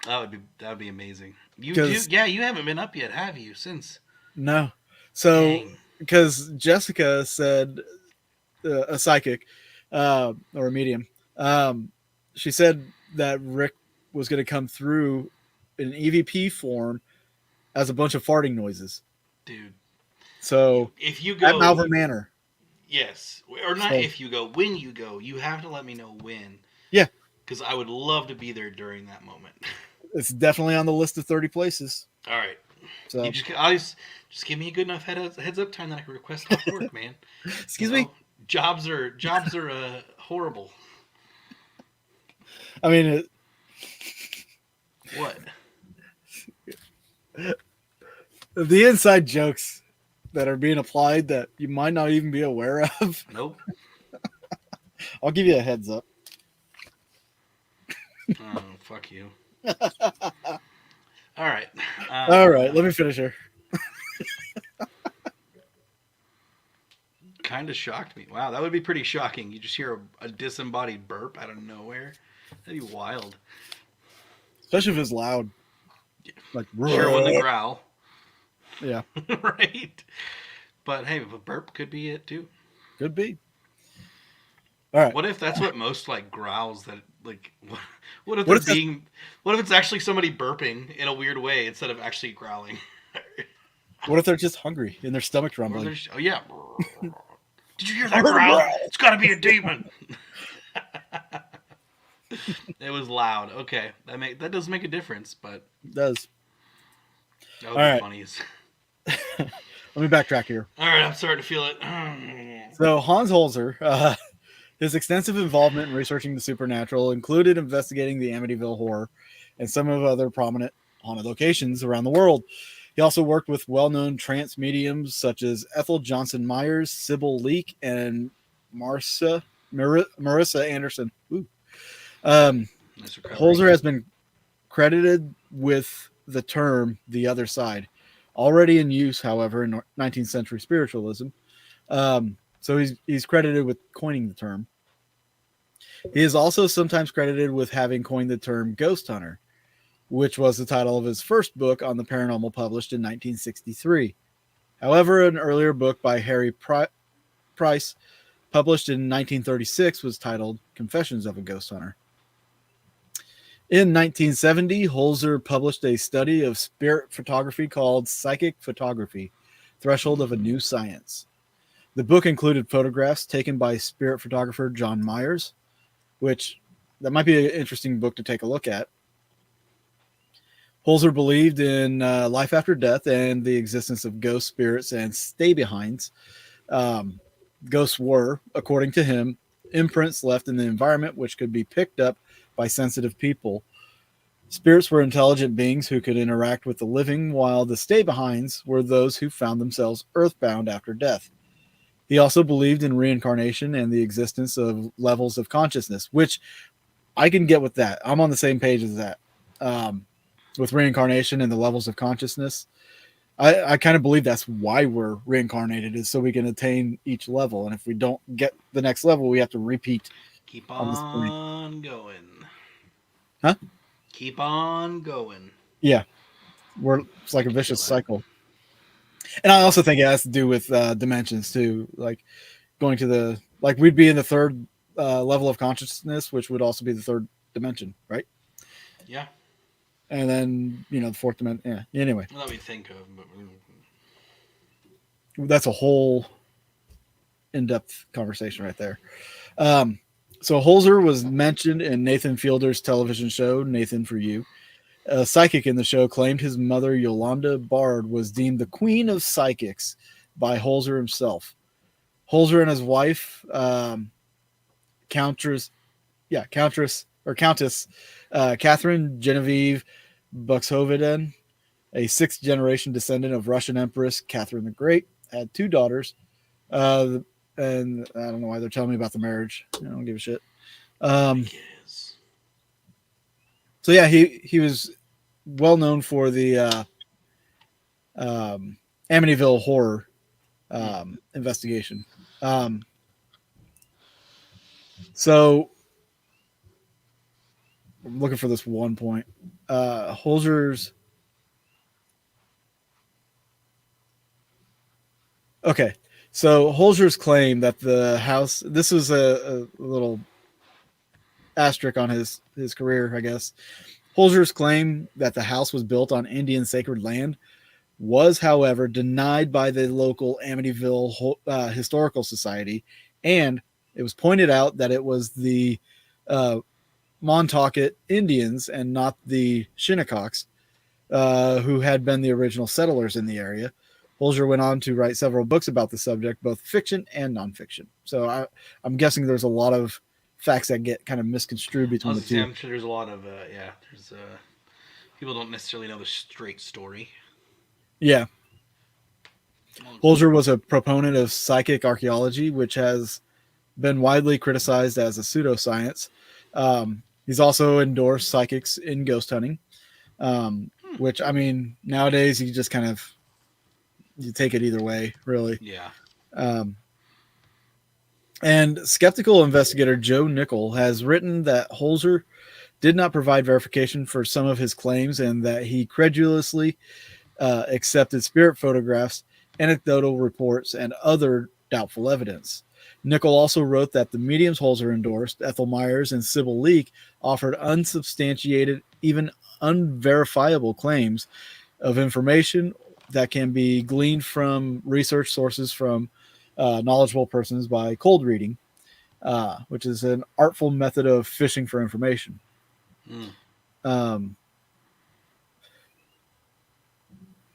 That would be amazing. You 'Cause- you haven't been up yet, have you? Since No. So, Dang. because Jessica said, a psychic or a medium, she said that Rick was going to come through in EVP form as a bunch of farting noises. dude, So, if you at go, Malvern Manor. yes, or not So- if you go, when you go, you have to let me know when. Yeah. Because I would love to be there during that moment. It's definitely on the list of 30 places. All right. So, You just give me a good enough heads up time that I can request off work, man. excuse You me. know, jobs are horrible. I mean, What? the inside jokes that are being applied that you might not even be aware of. Nope. I'll give you a heads up. Oh, fuck you. All right. All right, let me finish here. Kind of shocked me. Wow, that would be pretty shocking. You just hear a disembodied burp out of nowhere. That'd be wild. Especially if it's loud. Like, Sure, when the growl. yeah, Right. But hey, a burp could be it too. could be. All right. What if that's what most like growls that like? What if What they're if being? What if it's actually somebody burping in a weird way instead of actually growling? What if they're just hungry and their stomach's Or rumbling? they're just- oh yeah. Did you hear that growl? It's got to be a demon. It was loud. Okay, that does make a difference, but It does. that would All be right. funny. Let me backtrack here. All right, I'm starting to feel it. So Hans Holzer, his extensive involvement in researching the supernatural included investigating the Amityville horror and some of other prominent haunted locations around the world. He also worked with well-known trance mediums such as Ethel Johnson Myers, Sybil Leek, and Marissa Anderson. Ooh. Nice recovery. Holzer has been credited with the term "the other side," already in use, however, in 19th century spiritualism. So he's credited with coining the term. He is also sometimes credited with having coined the term "ghost hunter," which was the title of his first book on the paranormal, published in 1963. However, an earlier book by Harry Price, published in 1936, was titled "Confessions of a Ghost Hunter." In 1970, Holzer published a study of spirit photography called Psychic Photography: Threshold of a New Science. The book included photographs taken by spirit photographer John Myers, which that might be an interesting book to take a look at. Holzer believed in life after death and the existence of ghost spirits and stay-behinds. Ghosts were, according to him, imprints left in the environment which could be picked up by sensitive people. Spirits were intelligent beings who could interact with the living, while the stay-behinds were those who found themselves earthbound after death. He also believed in reincarnation and the existence of levels of consciousness, which I can get with that. I'm on the same page as that. With reincarnation and the levels of consciousness, I kind of believe that's why we're reincarnated, is so we can attain each level. And if we don't get the next level, we have to repeat. Keep on this point. on going. Huh? Keep on going. Yeah, it's like a vicious cycle. And I also think it has to do with dimensions too, like going to we'd be in the third level of consciousness, which would also be the third dimension, right? Yeah. And then the fourth dimension. Yeah. Anyway, Well, that we think of, but that's a whole in-depth conversation right there. So Holzer was mentioned in Nathan Fielder's television show, Nathan for You. A psychic in the show claimed his mother, Yolanda Bard, was deemed the queen of psychics by Holzer himself. Holzer and his wife, Countess Catherine Genevieve Buxhoveden, a sixth-generation descendant of Russian Empress Catherine the Great, had two daughters. and I don't know why they're telling me about the marriage. I don't give a shit. I Um, guess. so yeah, he was well known for the um, Amityville horror investigation. Um, so I'm looking for this one point. Holzer's. Okay. So Holzer's claim that the house, this was a little asterisk on his career, I guess. Holzer's claim that the house was built on Indian sacred land was, however, denied by the local Amityville Historical Society, and it was pointed out that it was the uh, Montaukett Indians and not the Shinnecox who had been the original settlers in the area. Holzer went on to write several books about the subject, both fiction and nonfiction. So I'm guessing there's a lot of facts that get kind of misconstrued I between was the gonna say, two. I'm sure there's a lot of there's people don't necessarily know the straight story. Yeah. Holzer was a proponent of psychic archaeology, which has been widely criticized as a pseudoscience. He's also endorsed psychics in ghost hunting, which I mean nowadays you just kind of you take it either way, really. Yeah. Um, and skeptical investigator Joe Nickel has written that Holzer did not provide verification for some of his claims and that he credulously accepted spirit photographs, anecdotal reports, and other doubtful evidence. Nickel also wrote that the mediums Holzer endorsed, Ethel Myers and Sybil Leek, offered unsubstantiated, even unverifiable claims of information that can be gleaned from research sources from knowledgeable persons by cold reading, which is an artful method of fishing for information. Mm. Um,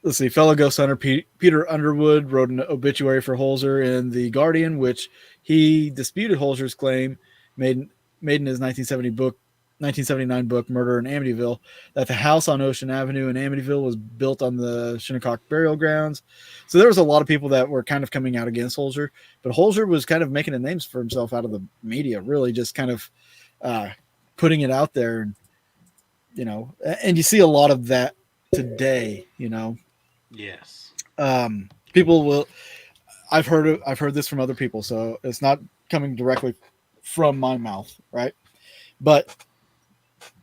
let's see, fellow ghost hunter Peter Underwood wrote an obituary for Holzer in The Guardian, which he disputed Holzer's claim made in his 1979 book Murder in Amityville, that the house on Ocean Avenue in Amityville was built on the Shinnecock burial grounds. So there was a lot of people that were kind of coming out against Holzer, but Holzer was kind of making a name for himself out of the media, really just kind of putting it out there, and and you see a lot of that today. Yes. People will. I've heard this from other people, so it's not coming directly from my mouth, right? But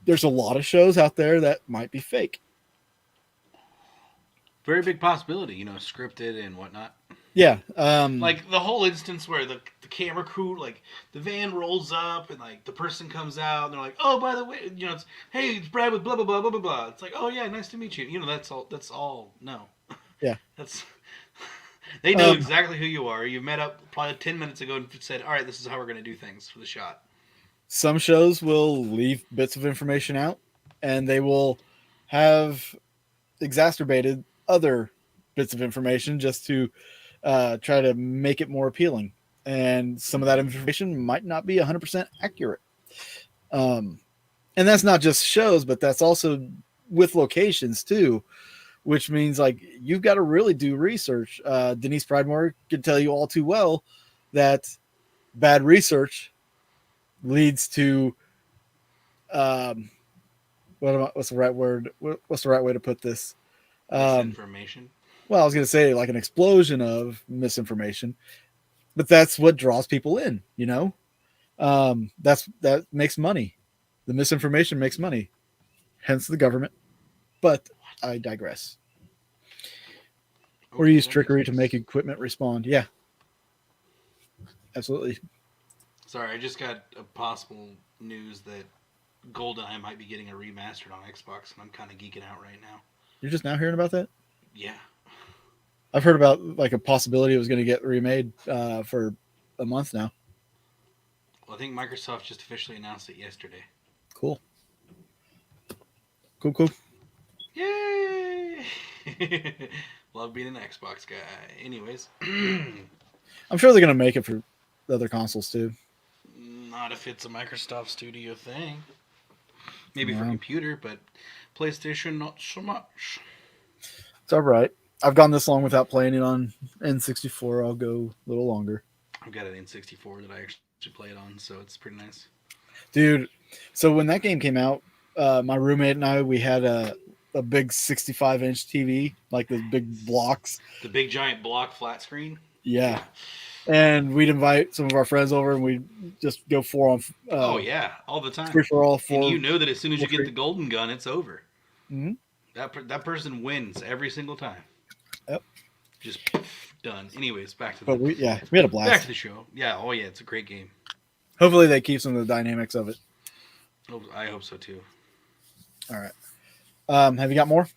there's a lot of shows out there that might be fake. Very big possibility, scripted and whatnot. Yeah. Like the whole instance where the camera crew, like the van rolls up and like the person comes out and they're like, oh, by the way, it's, hey, it's Brad with blah blah blah blah blah blah. It's like, oh yeah, nice to meet you. That's all. That's all. No. Yeah. That's. They know exactly who you are. You met up probably 10 minutes ago and said, all right, this is how we're going to do things for the shot. Some shows will leave bits of information out, and they will have exacerbated other bits of information just to try to make it more appealing. And some of that information might not be 100% accurate. And that's not just shows, but that's also with locations too, which means like you've got to really do research. Denise Pridemore can tell you all too well that bad research leads to what's the right word? What's the right way to put this? Misinformation. Well, I was going to say like an explosion of misinformation, but that's what draws people in. That makes money. The misinformation makes money, hence the government. But I digress. Or use trickery to make equipment respond. Yeah, absolutely. Sorry, I just got a possible news that GoldenEye might be getting a remastered on Xbox, and I'm kind of geeking out right now. You're just now hearing about that? Yeah. I've heard about like a possibility it was going to get remade for a month now. Well, I think Microsoft just officially announced it yesterday. Cool. Cool. Yay! Love being an Xbox guy. Anyways. I'm sure they're going to make it for the other consoles too. Not if it's a Microsoft Studio thing. Maybe for computer, but PlayStation not so much. It's all right. I've gone this long without playing it on N64. I'll go a little longer. I've got an N64 that I actually play it on, so it's pretty nice. Dude. So when that game came out, my roommate and I, we had a big 65-inch TV, like those big blocks. The big giant block flat screen. Yeah. Yeah. And we'd invite some of our friends over, and we'd just go Oh yeah, all the free time. for all And four. you know that as soon as you get Free. the golden gun, it's over. Mm-hmm. That person wins every single time. Yep. Just done. Anyways, But we had a back blast. to the show. Yeah. Oh yeah, it's a great game. Hopefully they keep some of the dynamics of it. Oh, I hope so too. All right. Have you got more?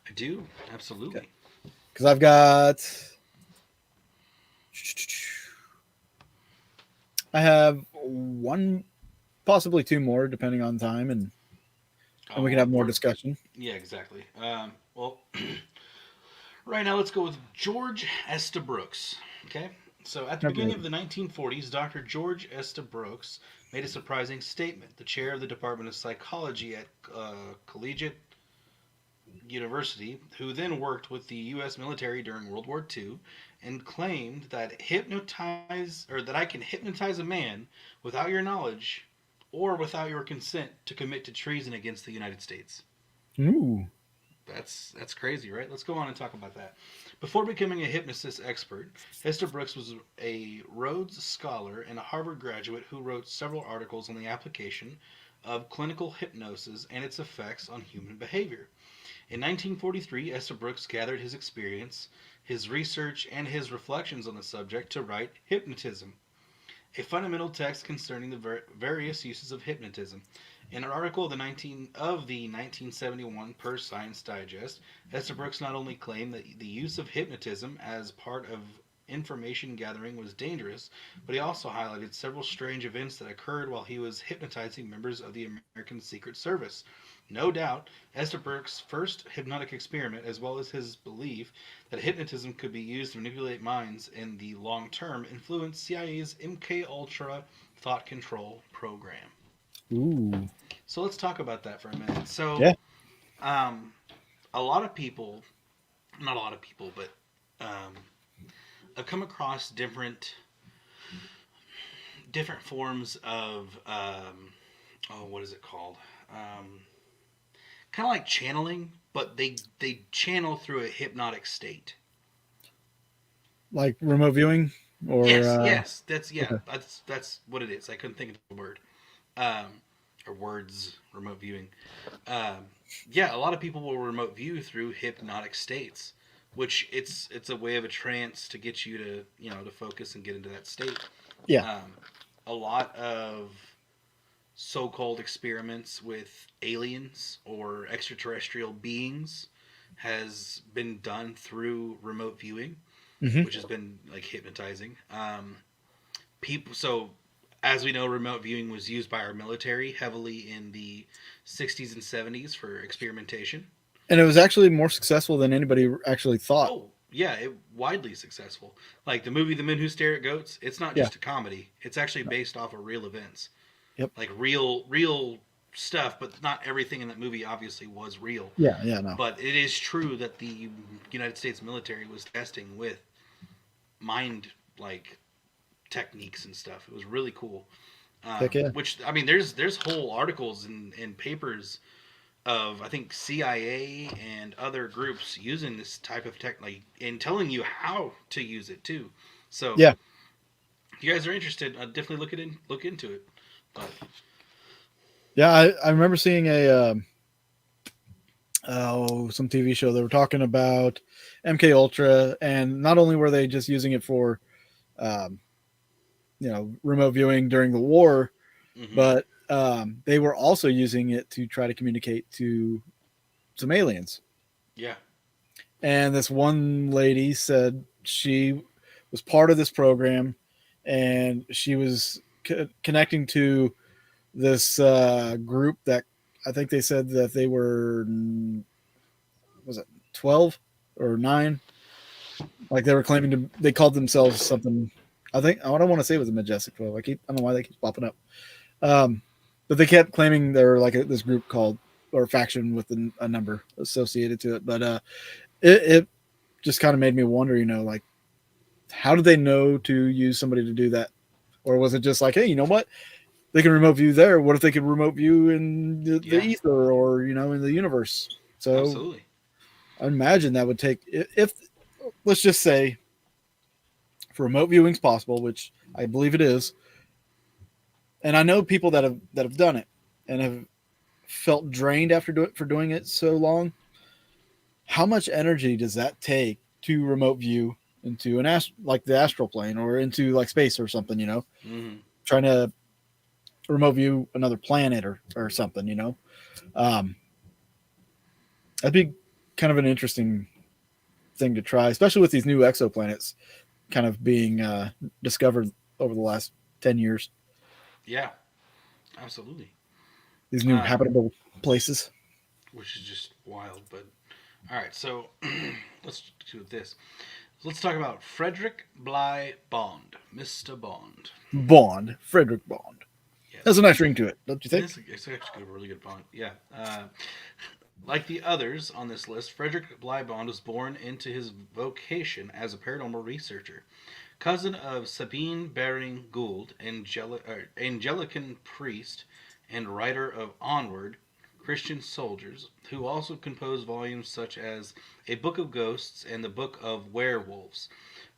I do absolutely. Okay. Because I've got. I have one, possibly two more, depending on time, and we can have more discussion. Yeah, exactly. Well, right now let's go with George Estabrooks. Okay, so at the beginning of the 1940s, Dr. George Estabrooks made a surprising statement. The chair of the Department of Psychology at Collegiate University, who then worked with the U.S. military during World War II, and claimed that that I can hypnotize a man without your knowledge or without your consent to commit to treason against the United States. Ooh. That's crazy, right? Let's go on and talk about that. Before becoming a hypnosis expert, Hester Brooks was a Rhodes Scholar and a Harvard graduate who wrote several articles on the application of clinical hypnosis and its effects on human behavior. In 1943, Estabrooks gathered his experience, his research, and his reflections on the subject to write Hypnotism, a fundamental text concerning the various uses of hypnotism. In an article of the 1971 Per Science Digest, Estabrooks not only claimed that the use of hypnotism as part of information gathering was dangerous, but he also highlighted several strange events that occurred while he was hypnotizing members of the American Secret Service. No doubt, Estabrooks' first hypnotic experiment, as well as his belief that hypnotism could be used to manipulate minds in the long term, influenced CIA's MK Ultra thought control program. Ooh. So let's talk about that for a minute. So, Yeah. A lot of people, not a lot of people, but I've come across different forms of what is it called? Kind of like channeling, but they channel through a hypnotic state. Like remote viewing, or Yes, okay. that's what it is. I couldn't think of the word, um, or words. Remote viewing. Um, yeah, a lot of people will remote view through hypnotic states, which it's a way of a trance to get you to to focus and get into that state. Yeah. A lot of so-called experiments with aliens or extraterrestrial beings has been done through remote viewing, Mm-hmm. which has been like hypnotizing. People, so as we know, remote viewing was used by our military heavily in the 60s and 70s for experimentation. And it was actually more successful than anybody actually thought. Oh, yeah, widely successful. Like the movie The Men Who Stare at Goats, it's not Yeah. just a comedy. It's actually based off of real events. Yep. Like real stuff, but not everything in that movie obviously was real. Yeah. Yeah. No. But it is true that the United States military was testing with mind like techniques and stuff. It was really cool. Heck yeah. Which I mean, there's whole articles and papers of I think CIA and other groups using this type of tech, like and telling you how to use it too. So Yeah. if you guys are interested, definitely look into it. But Yeah. I remember seeing some TV show. They were talking about MK Ultra, and not only were they just using it for, um, remote viewing during the war, mhm. but they were also using it to try to communicate to some aliens. Yeah, And this one lady said she was part of this program, and she was connecting to this group that I think they said that they were, was it 12 or 9? Like they were claiming to, they called themselves something. I don't want to say it was a Majestic 12. I don't know why they keep popping up. But they kept claiming they were like this group called, or a faction with a number associated to it. But it just kind of made me wonder, like how did they know to use somebody to do that? Or was it just like, hey, you know what? They can remote view there. What if they could remote view in the ether or, in the universe? So Absolutely. I imagine that would take, if let's just say for remote viewing is possible, which I believe it is. And I know people that have done it and have felt drained after doing it so long. How much energy does that take to remote view into like the astral plane or into like space or something, Mm-hmm. trying to remote view another planet or something, that'd be kind of an interesting thing to try, especially with these new exoplanets kind of being discovered over the last 10 years. Yeah, absolutely. These new habitable places. Which is just wild. But all right, so let's do this. Let's talk about Frederick Bligh Bond, Mr. Bond. Bond, Frederick Bond. Yes. That's a nice ring to it, don't you think? It's actually a really good Bond. Yeah. Like the others on this list, Frederick Bligh Bond was born into his vocation as a paranormal researcher. Cousin of Sabine Baring Gould, Anglican priest and writer of Onward, Christian Soldiers, who also composed volumes such as A Book of Ghosts and The Book of Werewolves.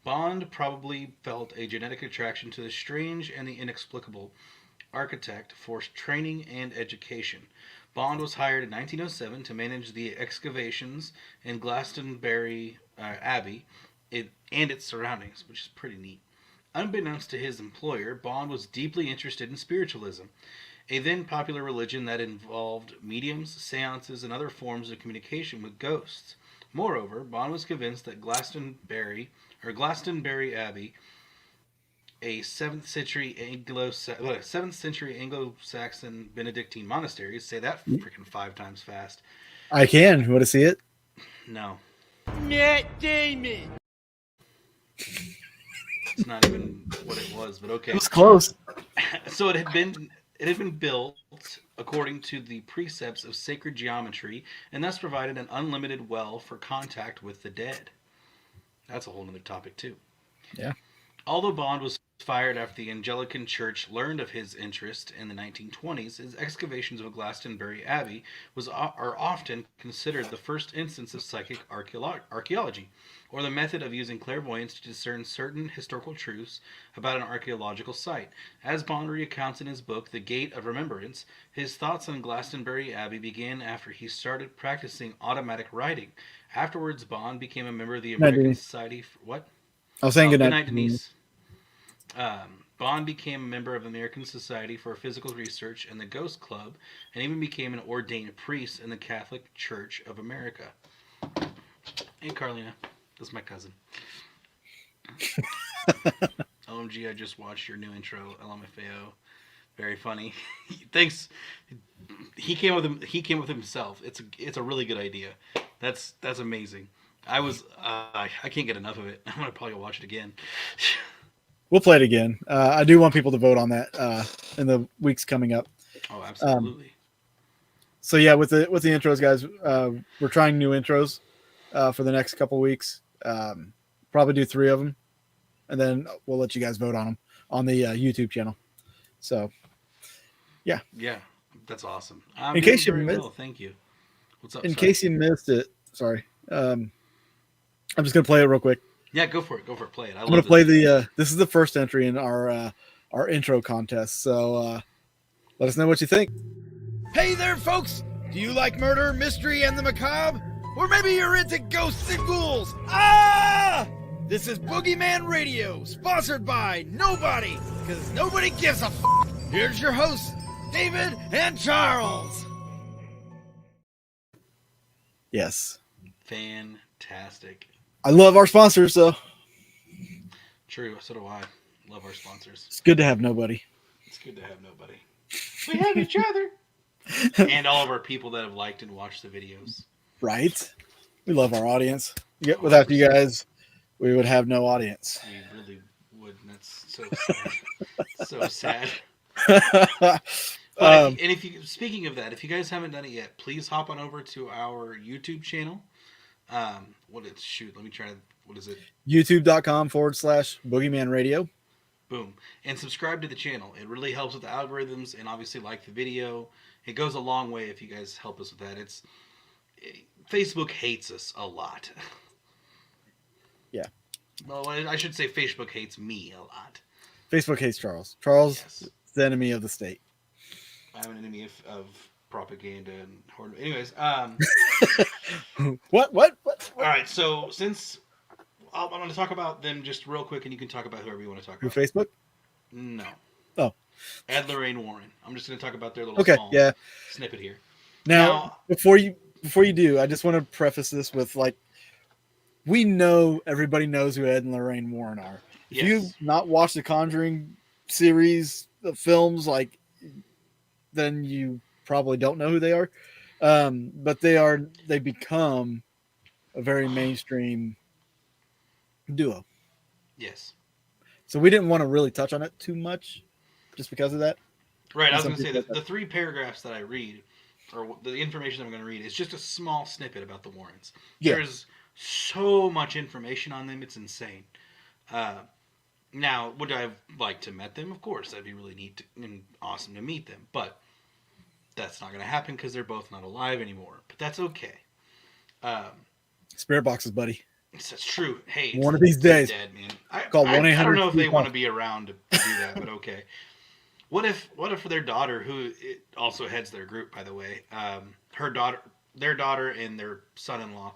Bond probably felt a genetic attraction to the strange and the inexplicable architect for training and education. Bond was hired in 1907 to manage the excavations in Glastonbury Abbey and its surroundings, which is pretty neat. Unbeknownst to his employer, Bond was deeply interested in spiritualism, a then popular religion that involved mediums, seances, and other forms of communication with ghosts. Moreover, Bond was convinced that Glastonbury Abbey, a 7th century Anglo-Saxon Benedictine monastery, say that freaking 5 times fast. I can. You want to see it? No. Matt Damon. It's not even what it was, but okay. It was close. So it had been built according to the precepts of sacred geometry, and thus provided an unlimited well for contact with the dead. That's a whole other topic too. Yeah. Although Bond was fired after the Anglican Church learned of his interest in the 1920s, his excavations of Glastonbury Abbey are often considered the first instance of psychic archaeology, or the method of using clairvoyance to discern certain historical truths about an archaeological site. As Bond recounts in his book, The Gate of Remembrance, his thoughts on Glastonbury Abbey began after he started practicing automatic writing. Afterwards, Bond became a member of the American Society for... What? I was saying good Good night, night, Denise. Bond became a member of the American Society for Physical Research and the Ghost Club, and even became an ordained priest in the Catholic Church of America. Hey, Carlina. That's my cousin. OMG, I just watched your new intro, LMFAO. Very funny. Thanks. He came with himself. It's a really good idea. That's amazing. I can't get enough of it. I'm gonna probably watch it again. We'll play it again. I do want people to vote on that in the weeks coming up. Oh, absolutely. So yeah, with the intros, guys, we're trying new intros for the next couple weeks. Probably do 3 of them, and then we'll let you guys vote on them on the YouTube channel. So yeah, that's awesome. In case you missed, thank you. What's up? In case you missed it, sorry. I'm just gonna play it real quick. Yeah, go for it. Play it. I'm gonna play the. This is the first entry in our intro contest. So let us know what you think. Hey there, folks! Do you like murder, mystery, and the macabre? Or maybe you're into ghosts and ghouls? Ah! This is Boogeyman Radio, sponsored by nobody, because nobody gives a f***. Here's your hosts, David and Charles. Yes. Fantastic. I love our sponsors, so. True, so do I. Love our sponsors. It's good to have nobody. It's good to have nobody. We have each other. And all of our people that have liked and watched the videos. Right? We love our audience. Without you guys, we would have no audience. We really would, and that's so sad. So sad. Speaking of that, if you guys haven't done it yet, please hop on over to our YouTube channel. Let me try to, what is it? YouTube.com/Boogeyman Radio. Boom. And subscribe to the channel. It really helps with the algorithms, and obviously like the video. It goes a long way if you guys help us with that. Facebook hates us a lot. Yeah. Well, I should say Facebook hates me a lot. Facebook hates Charles. Charles Yes. is the enemy of the state. I'm an enemy of propaganda and anyways. What? All right. So since I'm going to talk about them just real quick, and you can talk about whoever you want to talk Who, about. Facebook? No. Oh. Ed, Lorraine, Warren. I'm just going to talk about their little small snippet here. Now, before you do, I just want to preface this with we know everybody knows who Ed and Lorraine Warren are. If you've not watched the Conjuring series of films, then you probably don't know who they are. But they become a very mainstream duo. Yes. So we didn't want to really touch on it too much just because of that. Right. I was going to say that the 3 paragraphs that I read, or the information I'm going to read, is just a small snippet about the Warrens. Yeah. There's so much information on them, it's insane. Now, would I have liked to met them? Of course, that'd be really neat and awesome to meet them. But that's not going to happen because they're both not alive anymore. But that's okay. Spirit boxes, buddy. That's true. Hey, one of these days, dead, man. I don't know if they want to be around to do that, but okay. What if their daughter, who also heads their group, by the way, their daughter and their son-in-law,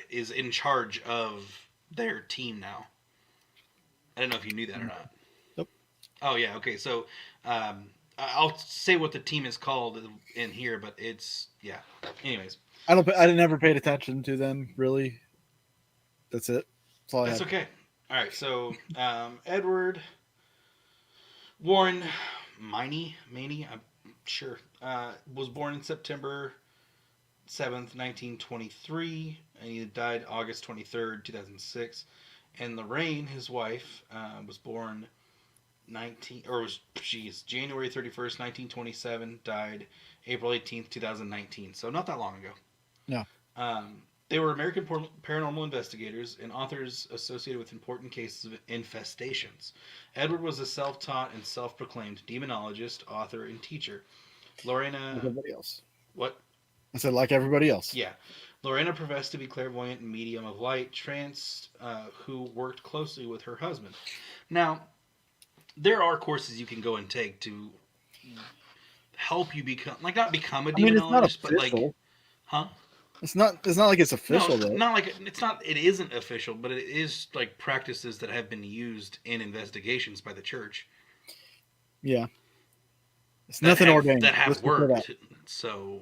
is in charge of their team now. I don't know if you knew that or not. Nope. Oh yeah, okay. So I'll say what the team is called in here, but it's Anyways, I never paid attention to them really. That's it. That's okay. All right. So Edward Warren Maney, I'm sure, was born in September 7th, 1923, and he died August 23rd, 2006. And Lorraine, his wife, was born January 31st, 1927, died April 18th, 2019. So not that long ago. No. They were American paranormal investigators and authors associated with important cases of infestations. Edward was a self-taught and self-proclaimed demonologist, author, and teacher. Lorena... Like everybody else. What? I said like everybody else. Yeah. Lorena professed to be clairvoyant and medium of light, trance, who worked closely with her husband. Now, there are courses you can go and take to help you become, not become a demonologist, but huh? It's not like it's official though. It isn't official, but it is like practices that have been used in investigations by the church. Yeah. It's nothing ordained. That have worked. So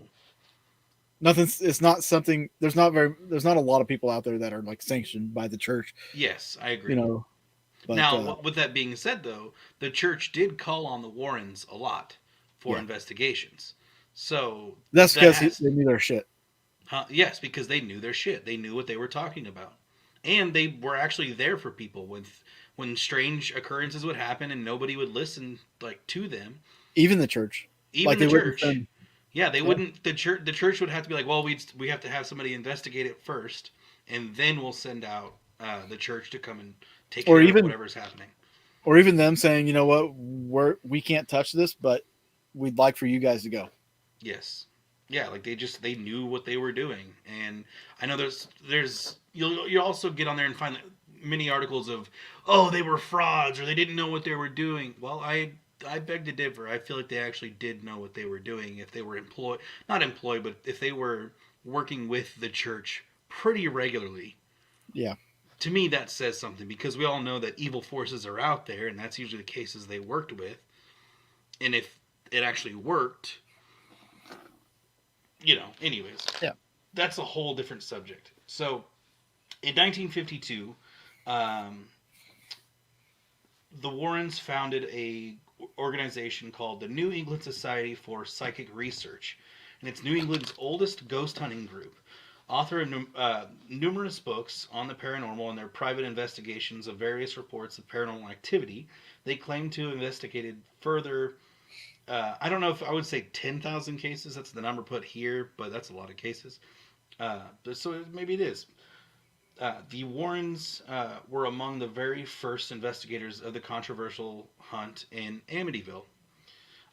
it's not something, there's not a lot of people out there that are sanctioned by the church. Yes, I agree. But, now, with that being said though, the church did call on the Warrens a lot for investigations. So that's because they knew their shit. Yes, because they knew their shit. They knew what they were talking about. And they were actually there for people when strange occurrences would happen and nobody would listen to them. Even the church. Even the church. They wouldn't. The church would have to be like, well, we have to have somebody investigate it first, and then we'll send out the church to come and take care of whatever's happening. Or even them saying, you know what, we can't touch this, but we'd like for you guys to go. Yes. Yeah, they knew what they were doing. And I know you'll also get on there and find many articles of, oh, they were frauds or they didn't know what they were doing. Well, I beg to differ. I feel like they actually did know what they were doing if they were not employed, but if they were working with the church pretty regularly. Yeah. To me, that says something because we all know that evil forces are out there, and that's usually the cases they worked with. And if it actually worked, anyways. Yeah. That's a whole different subject. So, in 1952, the Warrens founded a organization called the New England Society for Psychic Research, and it's New England's oldest ghost hunting group. Author of numerous books on the paranormal and their private investigations of various reports of paranormal activity, they claim to have investigated further I don't know if I would say 10,000 cases. That's the number put here, but that's a lot of cases. So maybe it is. The Warrens were among the very first investigators of the controversial hunt in Amityville.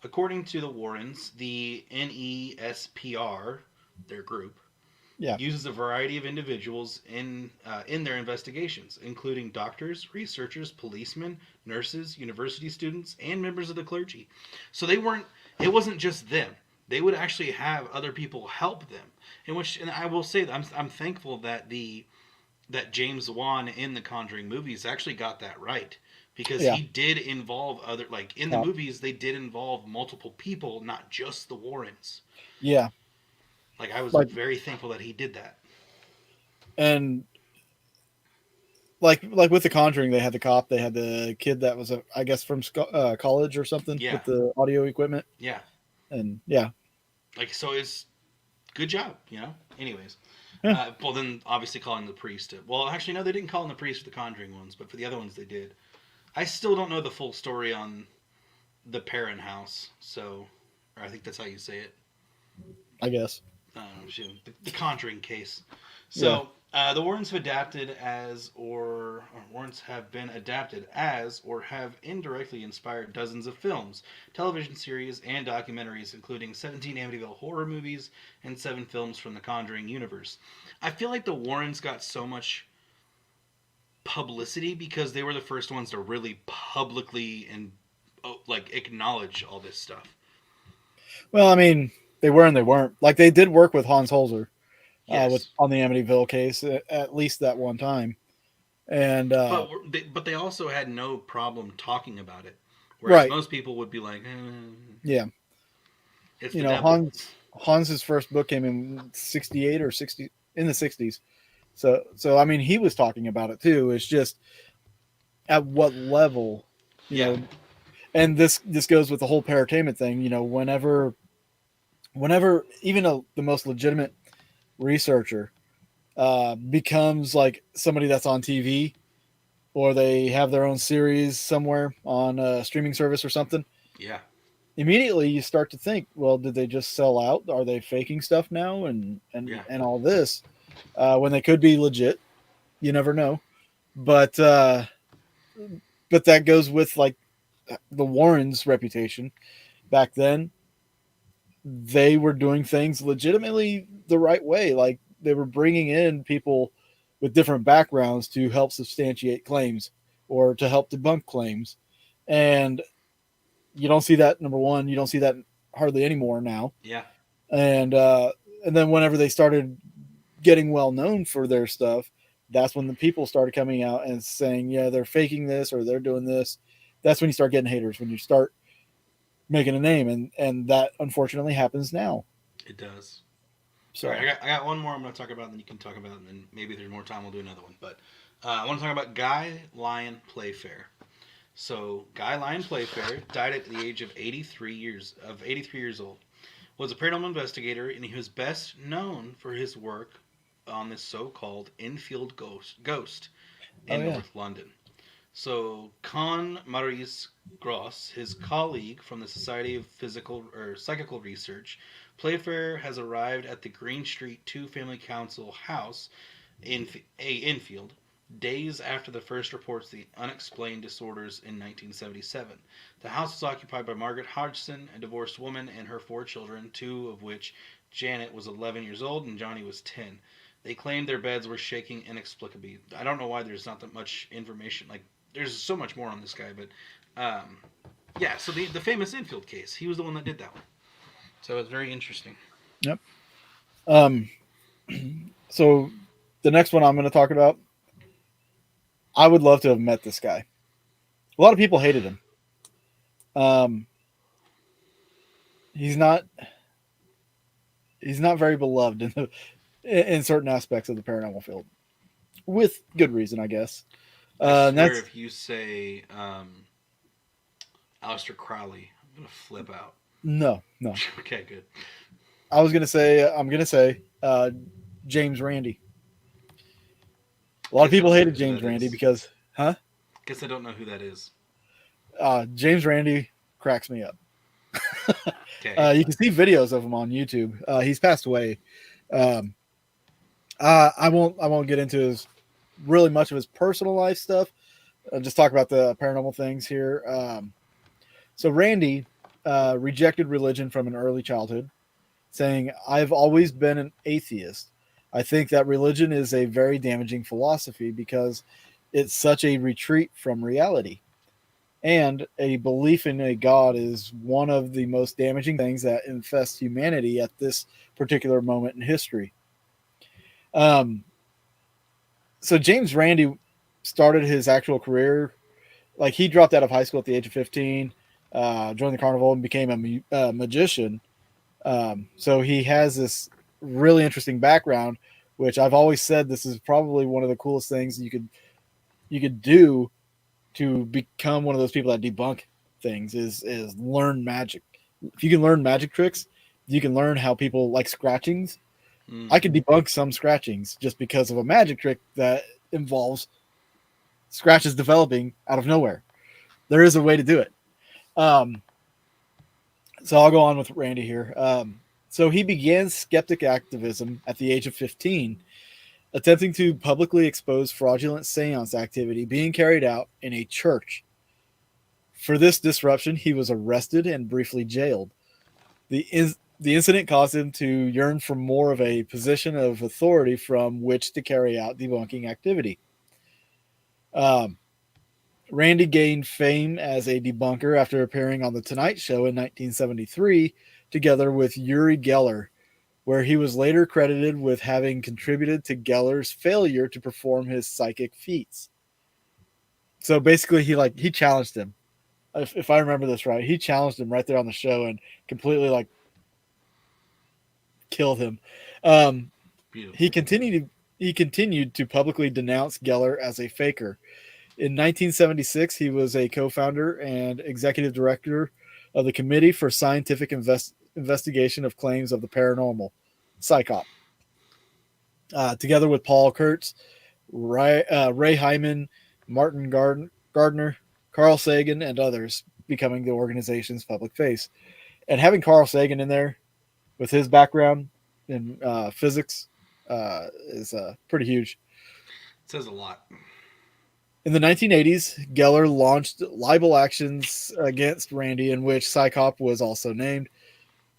According to the Warrens, the NESPR, their group, Yeah. uses a variety of individuals in their investigations, including doctors, researchers, policemen, nurses, university students, and members of the clergy. So they weren't. It wasn't just them. They would actually have other people help them. And I will say that I'm thankful that that James Wan in the Conjuring movies actually got that right, because Yeah. he did involve other, like in the Top. movies they did involve multiple people, not just the Warrens. Yeah. Like I was Like, very thankful that he did that. and like with the Conjuring, they had the cop, they had the kid that was I guess from college or something Yeah, with the audio equipment, yeah. and yeah, Like so, it's good job, you know. Anyways, yeah, well then obviously calling the priest. Well, actually no, they didn't call in the priest for the Conjuring ones, but for the other ones they did. I still don't know the full story on the Perrin house, so or I think that's how you say it. I guess. The Conjuring case. Yeah. So the Warrens have adapted as, or Warrens have been adapted as, or have indirectly inspired dozens of films, television series, and documentaries, including 17 Amityville horror movies and 7 films from the Conjuring universe. I feel like the Warrens got so much publicity because they were the first ones to really publicly and like acknowledge all this stuff. Well, I mean, they were and they weren't. Like they did work with Hans Holzer, with Yes. on the Amityville case at least that one time, and But they also had no problem talking about it, whereas right, most people would be like, yeah, "It's you the know, devil." Hans's first book came in 68 or 60 in the 60s. So I mean, he was talking about it too. It's just at what level, you Yeah, know, and this goes with the whole paratainment thing. You know, whenever even the most legitimate researcher becomes like somebody that's on TV, or they have their own series somewhere on a streaming service or something, yeah, immediately you start to think, well, did they just sell out? Are they faking stuff now? yeah, And all this, when they could be legit. You never know. But that goes with like the Warrens' reputation back then. They were doing things legitimately the right way. Like they were bringing in people with different backgrounds to help substantiate claims or to help debunk claims. And you don't see that, number one. You don't see that hardly anymore now. yeah, And then whenever they started getting well known for their stuff, that's when the people started coming out and saying, yeah, they're faking this or they're doing this. That's when you start getting haters, when you start making a name, and that unfortunately happens now. it does. All right, So I got one more I'm going to talk about, and then you can talk about, and then maybe if there's more time, we'll do another one. But I want to talk about Guy Lyon Playfair. So Guy Lyon Playfair died at the age of 83 years old. Was a paranormal investigator, and he was best known for his work on this so-called Enfield ghost oh in yeah. North London. So Con Maurice Gross, his colleague from the Society of Physical or Psychical Research, Playfair has arrived at the Green Street Two Family Council house in Enfield days after the first reports of the unexplained disorders in 1977. The house was occupied by Margaret Hodgson, a divorced woman, and her 4 children, 2 of which Janet was 11 years old and Johnny was 10. They claimed their beds were shaking inexplicably. I don't know why there's not that much information. Like, there's so much more on this guy, but yeah. So the famous Enfield case, he was the one that did that one. So it's very interesting. Yep. Um, so the next one I'm going to talk about, I would love to have met this guy. A lot of people hated him. Um, he's not very beloved in certain aspects of the paranormal field, with good reason, I guess. I And swear, that's if you say Aleister Crowley, I'm gonna flip out. no. Okay, good. I'm gonna say James Randi. A lot of Guess I people don't know hated who James that Randi is. because, Guess I don't know who that is. James Randi cracks me up. Okay. You can see videos of him on YouTube. He's passed away. Um, I won't get into his really much of his personal life stuff. I'll just talk about the paranormal things here. So Randy rejected religion from an early childhood, saying, "I've always been an atheist. I think that religion is a very damaging philosophy because it's such a retreat from reality. And a belief in a God is one of the most damaging things that infest humanity at this particular moment in history." Um, so James Randi started his actual career, like he dropped out of high school at the age of 15, joined the carnival and became a magician. So he has this really interesting background, which I've always said this is probably one of the coolest things you could do to become one of those people that debunk things is learn magic. If you can learn magic tricks, you can learn how people like scratchings. I could debunk some scratchings just because of a magic trick that involves scratches developing out of nowhere. There is a way to do it. Um, so I'll go on with Randy here. So he began skeptic activism at the age of 15, attempting to publicly expose fraudulent seance activity being carried out in a church. For this disruption, he was arrested and briefly jailed. The incident caused him to yearn for more of a position of authority from which to carry out debunking activity. Um, Randy gained fame as a debunker after appearing on The Tonight Show in 1973 together with Uri Geller, where he was later credited with having contributed to Geller's failure to perform his psychic feats. So basically, he challenged him. If I remember this right, he challenged him right there on the show and completely like killed him. Um, Beautiful. he continued to publicly denounce Geller as a faker. In 1976, he was a co-founder and executive director of the Committee for Scientific Investigation of Claims of the Paranormal, (CSICOP), together with Paul Kurtz, Ray Hyman, Martin Gardner, Carl Sagan, and others, becoming the organization's public face. And having Carl Sagan in there with his background in physics is pretty huge. It says a lot. In the 1980s, Geller launched libel actions against Randy, in which CSICOP was also named.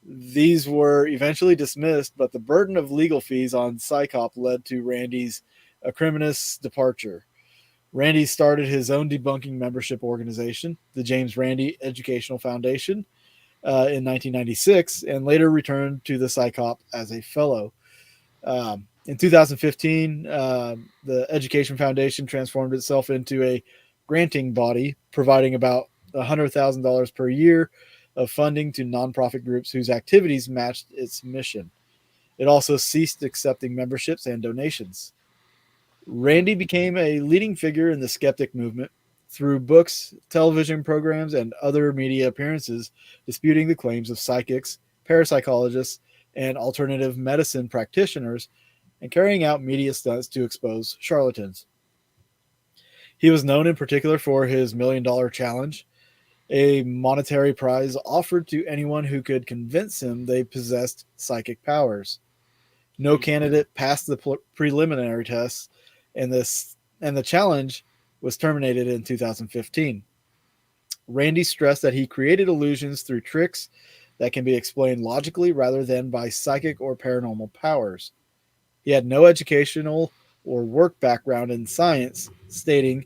These were eventually dismissed, but the burden of legal fees on CSICOP led to Randy's acrimonious departure. Randy started his own debunking membership organization, the James Randi Educational Foundation, in 1996, and later returned to the CSICOP as a fellow. In 2015, the Education Foundation transformed itself into a granting body, providing about $100,000 per year of funding to nonprofit groups whose activities matched its mission. It also ceased accepting memberships and donations. Randy became a leading figure in the skeptic movement through books, television programs, and other media appearances disputing the claims of psychics, parapsychologists, and alternative medicine practitioners, and carrying out media stunts to expose charlatans. He was known in particular for his $1 million challenge, a monetary prize offered to anyone who could convince him they possessed psychic powers. No candidate passed the preliminary tests, and the challenge was terminated in 2015. Randy stressed that he created illusions through tricks that can be explained logically rather than by psychic or paranormal powers. He had no educational or work background in science, stating,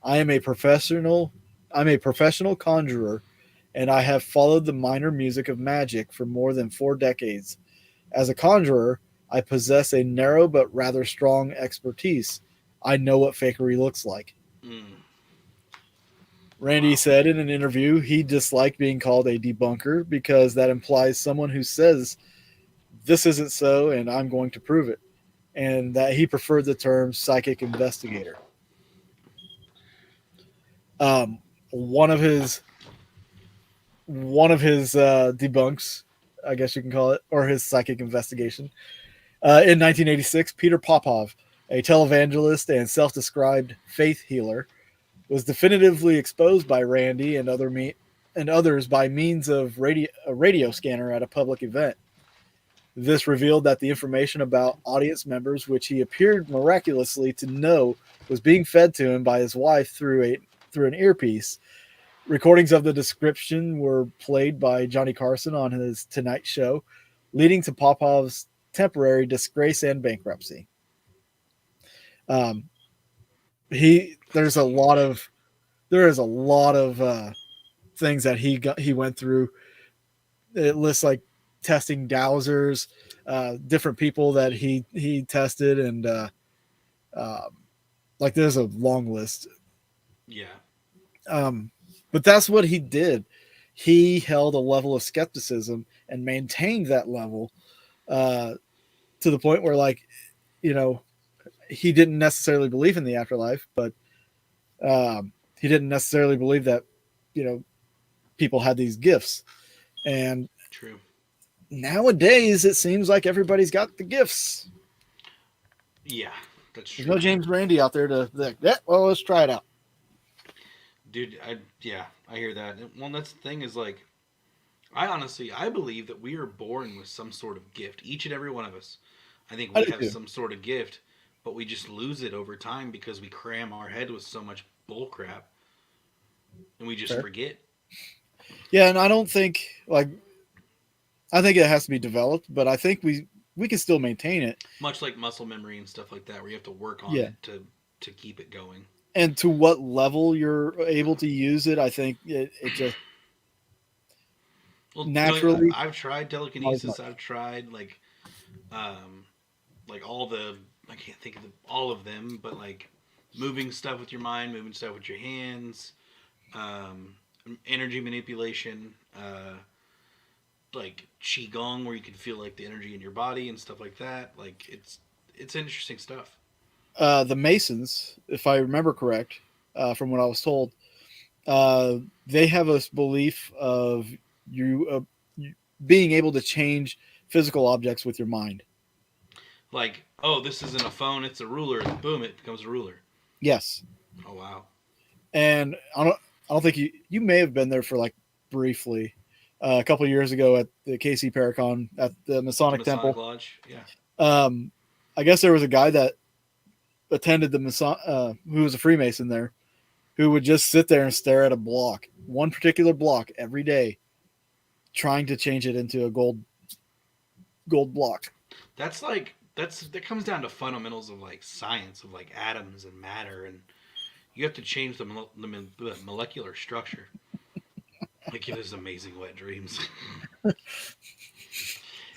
I'm a professional conjurer, and I have followed the minor music of magic for more than 4 decades. As a conjurer, I possess a narrow but rather strong expertise. I know what fakery looks like." Randy said in an interview he disliked being called a debunker because that implies someone who says, "This isn't so, and I'm going to prove it," and that he preferred the term psychic investigator. Um, one of his debunks, I guess you can call it, or his psychic investigation. In 1986, Peter Popov, a televangelist and self-described faith healer, was definitively exposed by Randy and and others by means of a radio scanner at a public event. This revealed that the information about audience members, which he appeared miraculously to know, was being fed to him by his wife through an earpiece. Recordings of the description were played by Johnny Carson on his Tonight Show, leading to Popov's temporary disgrace and bankruptcy. Um, there is a lot of things that he went through. It lists like testing dowsers, different people that he tested, and like there's a long list. Yeah. But that's what he did. He held a level of skepticism and maintained that level to the point where, like, you know, he didn't necessarily believe in the afterlife, but he didn't necessarily believe that, you know, people had these gifts. And true. Nowadays, it seems like everybody's got the gifts. Yeah, that's true. There's no James Randi out there to well, let's try it out. Dude, I hear that. Well, that's the thing is, like, I believe that we are born with some sort of gift. Each and every one of us. I think we have some sort of gift, but we just lose it over time because we cram our head with so much bull crap, and we just forget. Yeah, and I don't think, like, I think it has to be developed, but I think we can still maintain it. Much like muscle memory and stuff like that, where you have to work on it to keep it going. And to what level you're able to use it, I think it just naturally. I've tried telekinesis. I've tried like all the, I can't think of all of them, but like moving stuff with your mind, moving stuff with your hands, energy manipulation, like qigong, where you can feel like the energy in your body and stuff like that. Like it's interesting stuff. The Masons, if I remember correct, from what I was told, they have a belief of you being able to change physical objects with your mind. Like, oh, this isn't a phone; it's a ruler. And boom, it becomes a ruler. Yes. Oh wow. And I don't think you may have been there for like briefly a couple of years ago at the KC Paracon at the Masonic Temple Lodge. Yeah. I guess there was a guy that attended the who was a Freemason there, who would just sit there and stare at one particular block every day, trying to change it into a gold block. That comes down to fundamentals of like science, of like atoms and matter, and you have to change the molecular structure. Like, it is amazing wet dreams.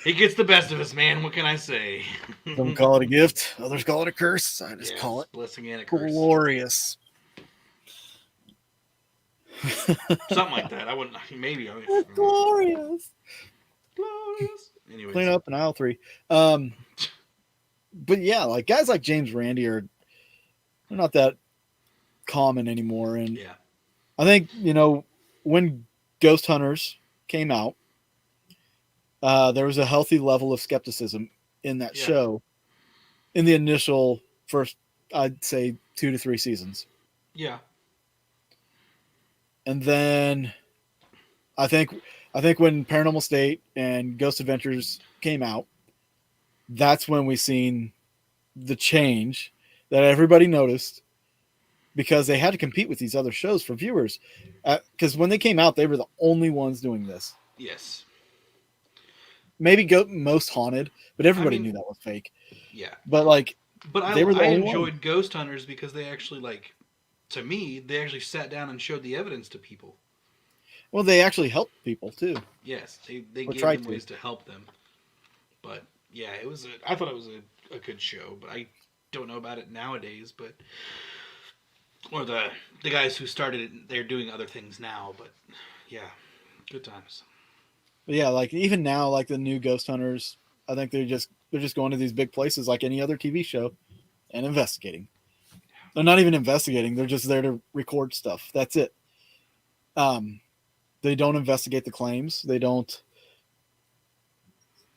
It gets the best of us, man. What can I say? Some call it a gift, others call it a curse. I just call it blessing and a curse. Glorious. Something like that. I wouldn't. Maybe. Glorious. Anyways. Clean up in aisle 3. But yeah, like guys like James Randi they're not that common anymore. And yeah, I think, you know, when Ghost Hunters came out, there was a healthy level of skepticism in that show in the initial first, I'd say 2 to 3 seasons. Yeah. And then I think when Paranormal State and Ghost Adventures came out, that's when we seen the change that everybody noticed, because they had to compete with these other shows for viewers. Because when they came out, they were the only ones doing this. Yes. Maybe Most Haunted, but everybody knew that was fake. Yeah. But like, I enjoyed Ghost Hunters because they actually, like, to me, they actually sat down and showed the evidence to people. Well, they actually helped people too. Yes, they gave them ways to help them. But yeah, I thought it was a good show, but I don't know about it nowadays. But or the guys who started it, they're doing other things now. But yeah, good times. But yeah, like even now, like the new Ghost Hunters, I think they're just going to these big places like any other TV show and investigating. They're not even investigating; they're just there to record stuff. That's it. They don't investigate the claims. They don't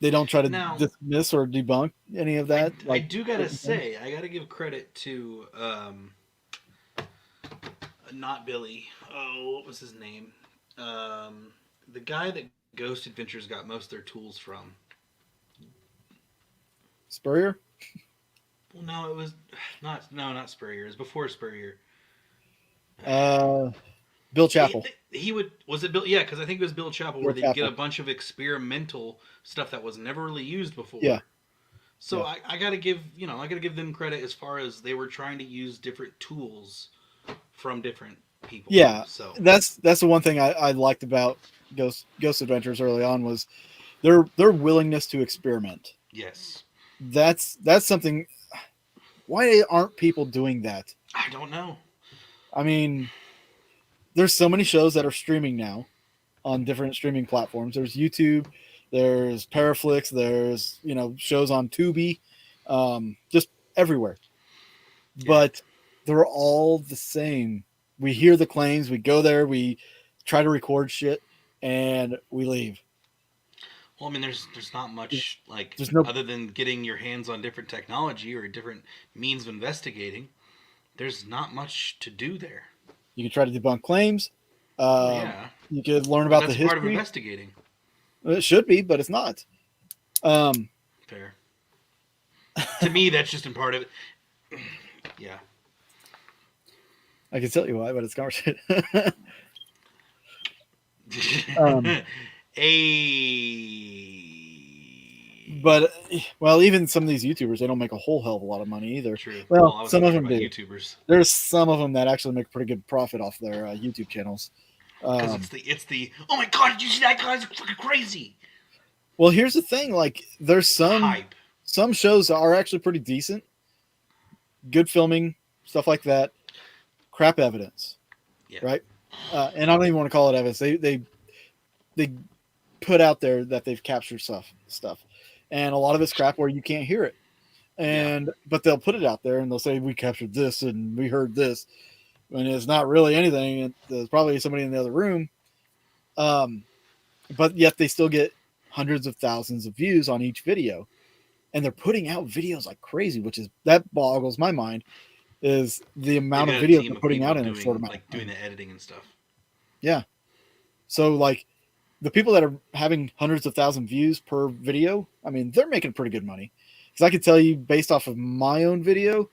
try to dismiss or debunk any of that. I do gotta say, I gotta give credit to not Billy. Oh, what was his name? The guy that Ghost Adventures got most of their tools from. Spurrier. Well, no, it was not Spurrier. It was before Spurrier. Uh, Bill Chappell. He would was it Bill? Yeah, because I think it was Bill Chappell where Bill they'd get a Chappell. bunch of experimental stuff that was never really used before. Yeah. So Yeah. I gotta give them credit as far as they were trying to use different tools from different people. Yeah, So that's the one thing I liked about Ghost Adventures early on was their willingness to experiment. yes, That's something. Why aren't people doing that? I don't know. I mean, there's so many shows that are streaming now on different streaming platforms. There's YouTube, there's Paraflix, there's shows on Tubi, just everywhere. Yeah. But they're all the same. We hear the claims, we go there, we try to record shit, and we leave. Well, I mean, there's not much like There's no other than getting your hands on different technology or different means of investigating. There's not much to do there. You can try to debunk claims. Yeah, You could learn but about the that's part of history. investigating. It should be, but it's not. Fair. To me, that's just in part of it. Yeah. I can tell you why, but it's conversation. Um, But well, even some of these YouTubers, they don't make a whole hell of a lot of money either. True. Well, I was some of talking them about do. YouTubers There's some of them that actually make pretty good profit off their YouTube channels. because it's the oh my god, did you see that guy's fucking crazy Well, here's the thing: like, there's hype. some shows are actually pretty decent, good filming, stuff like that. Crap evidence, Yeah. right? And I don't even want to call it evidence. They put out there that they've captured stuff, and a lot of it's crap where you can't hear it. But they'll put it out there and they'll say we captured this and we heard this, and it's not really anything. There's probably somebody in the other room, but yet they still get hundreds of thousands of views on each video, and they're putting out videos like crazy, that boggles my mind. Is the amount of videos they're putting out in a short amount, like doing the editing and stuff. Yeah. So like the people that are having hundreds of thousand views per video, I mean, they're making pretty good money. Because I can tell you, based off of my own video,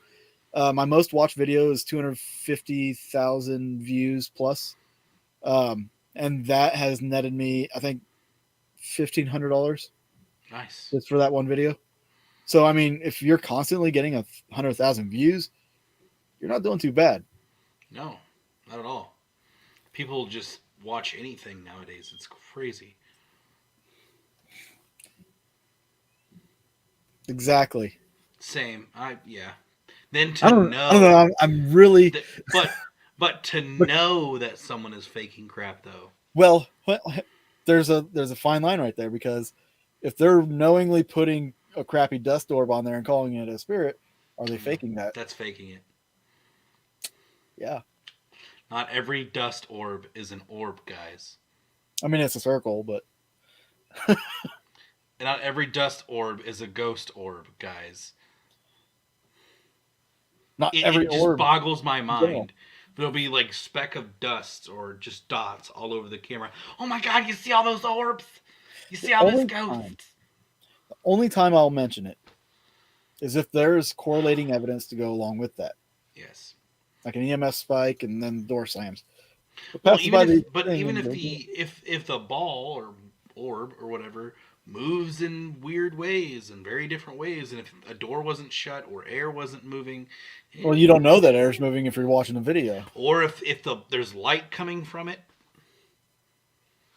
my most watched video is 250,000 views plus, and that has netted me, I think, $1,500 Nice. just for that one video. So I mean, if you're constantly getting 100,000 views, you're not doing too bad. No, not at all. People just watch anything nowadays. It's crazy. Exactly. Same. Yeah. Then I don't know. I'm really. But to know that someone is faking crap though. Well, there's a fine line right there, because if they're knowingly putting a crappy dust orb on there and calling it a spirit, are they faking that? That's faking it. Yeah. Not every dust orb is an orb, guys. I mean, it's a circle, but And not every dust orb is a ghost orb, guys. not It every just orb boggles my mind. Yeah. There'll be like speck of dust or just dots all over the camera. Oh my god, you see all those orbs? You see all this ghost? The only time I'll mention it is if there's correlating evidence to go along with that, Yes. like an EMF spike and then the door slams. Well, even if the ball or orb or whatever moves in weird ways, in very different ways, and if a door wasn't shut or air wasn't moving, well, you don't know that air's moving if you're watching the video, or if there's light coming from it.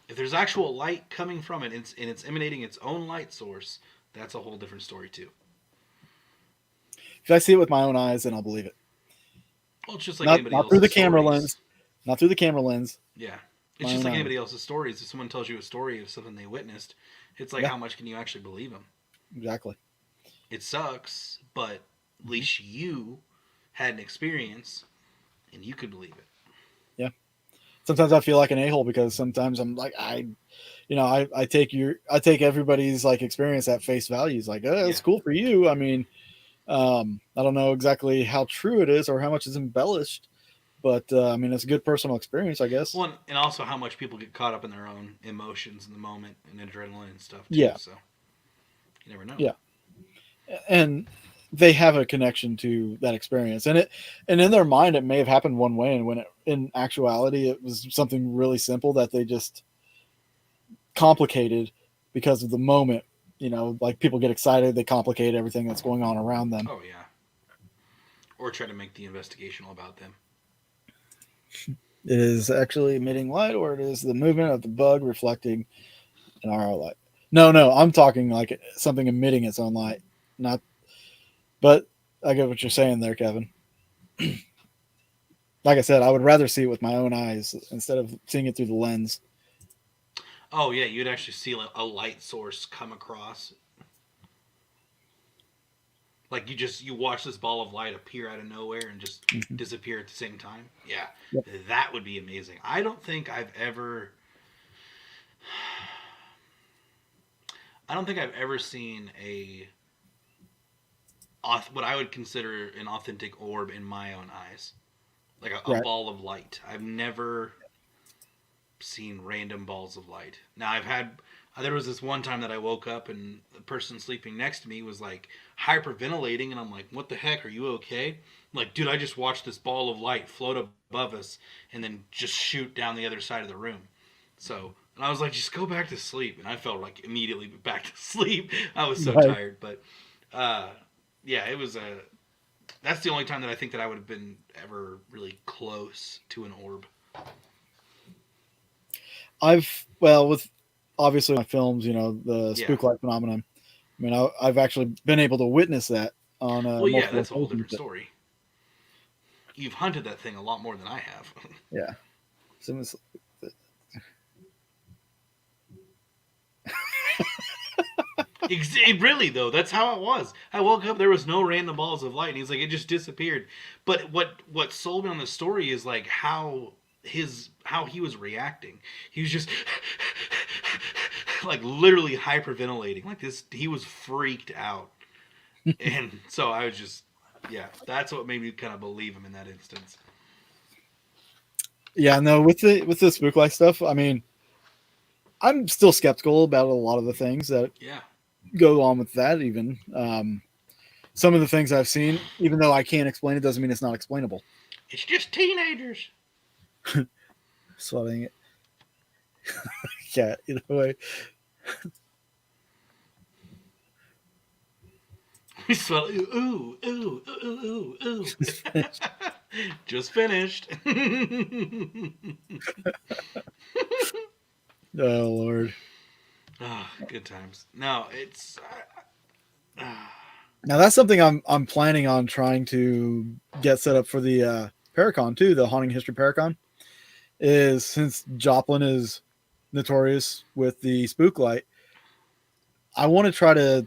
If there's actual light coming from it and it's emanating its own light source, that's a whole different story too. if I see it with my own eyes, then I'll believe it. Well, it's just like Not through the camera lens. Not through the camera lens. Yeah. It's just like anybody else's stories. If someone tells you a story of something they witnessed, it's like, how much can you actually believe them? Exactly. It sucks, but at least you had an experience and you could believe it. Yeah. Sometimes I feel like an a-hole because sometimes I'm like, I take everybody's like experience at face value. It's like, oh, it's cool for you. I mean, I don't know exactly how true it is or how much is embellished, but I mean, it's a good personal experience, I guess. Well, and also how much people get caught up in their own emotions in the moment and adrenaline and stuff too. Yeah, So you never know. yeah, and they have a connection to that experience, and in their mind, it may have happened one way, and when in actuality, it was something really simple that they just complicated because of the moment. Like people get excited, they complicate everything that's going on around them. Oh yeah. Or try to make the investigation all about them. It is actually emitting light, or it is the movement of the bug reflecting in our light. No, I'm talking like something emitting its own light, not. But I get what you're saying there, Kevin. Like I said, I would rather see it with my own eyes instead of seeing it through the lens. Oh yeah, you'd actually see a light source come across. Like you watch this ball of light appear out of nowhere and just Mhm. disappear at the same time. Yeah, Yep. that would be amazing. I don't think I've ever. I don't think I've ever seen what I would consider an authentic orb in my own eyes, like a Right. ball of light. I've never seen random balls of light. Now I've had there was this one time that I woke up and the person sleeping next to me was like hyperventilating and I'm like, "What the heck? Are you okay?" I'm like, "Dude, I just watched this ball of light float above us and then just shoot down the other side of the room." So, and I was like, "Just go back to sleep." And I felt like immediately back to sleep. I was so Right. tired, but uh yeah, it was a that's the only time that I think that I would have been ever really close to an orb. With obviously my films, the Yeah. spook light phenomenon. I mean, I've actually been able to witness that on Well, yeah, multiple that's a whole occasions. different story. You've hunted that thing a lot more than I have. Yeah. So Really though, that's how it was. I woke up, there was no random balls of light, and he's like, it just disappeared. But what sold me on the story is like how he was reacting. He was just like literally hyperventilating, like this. He was freaked out, and so I was just yeah. That's what made me kind of believe him in that instance. Yeah, no, with the spook light stuff, I mean, I'm still skeptical about a lot of the things that Yeah. go on with that. Even some of the things I've seen, even though I can't explain it, doesn't mean it's not explainable. It's just teenagers. Swatting it, yeah, either way. We smell ooh, ooh, ooh, ooh, ooh. Just finished. Oh Lord. Ah, good times. No, it's Now that's something I'm planning on trying to get set up for the Paracon too, the Haunting History Paracon. Is since Joplin is notorious with the spook light, I want to try to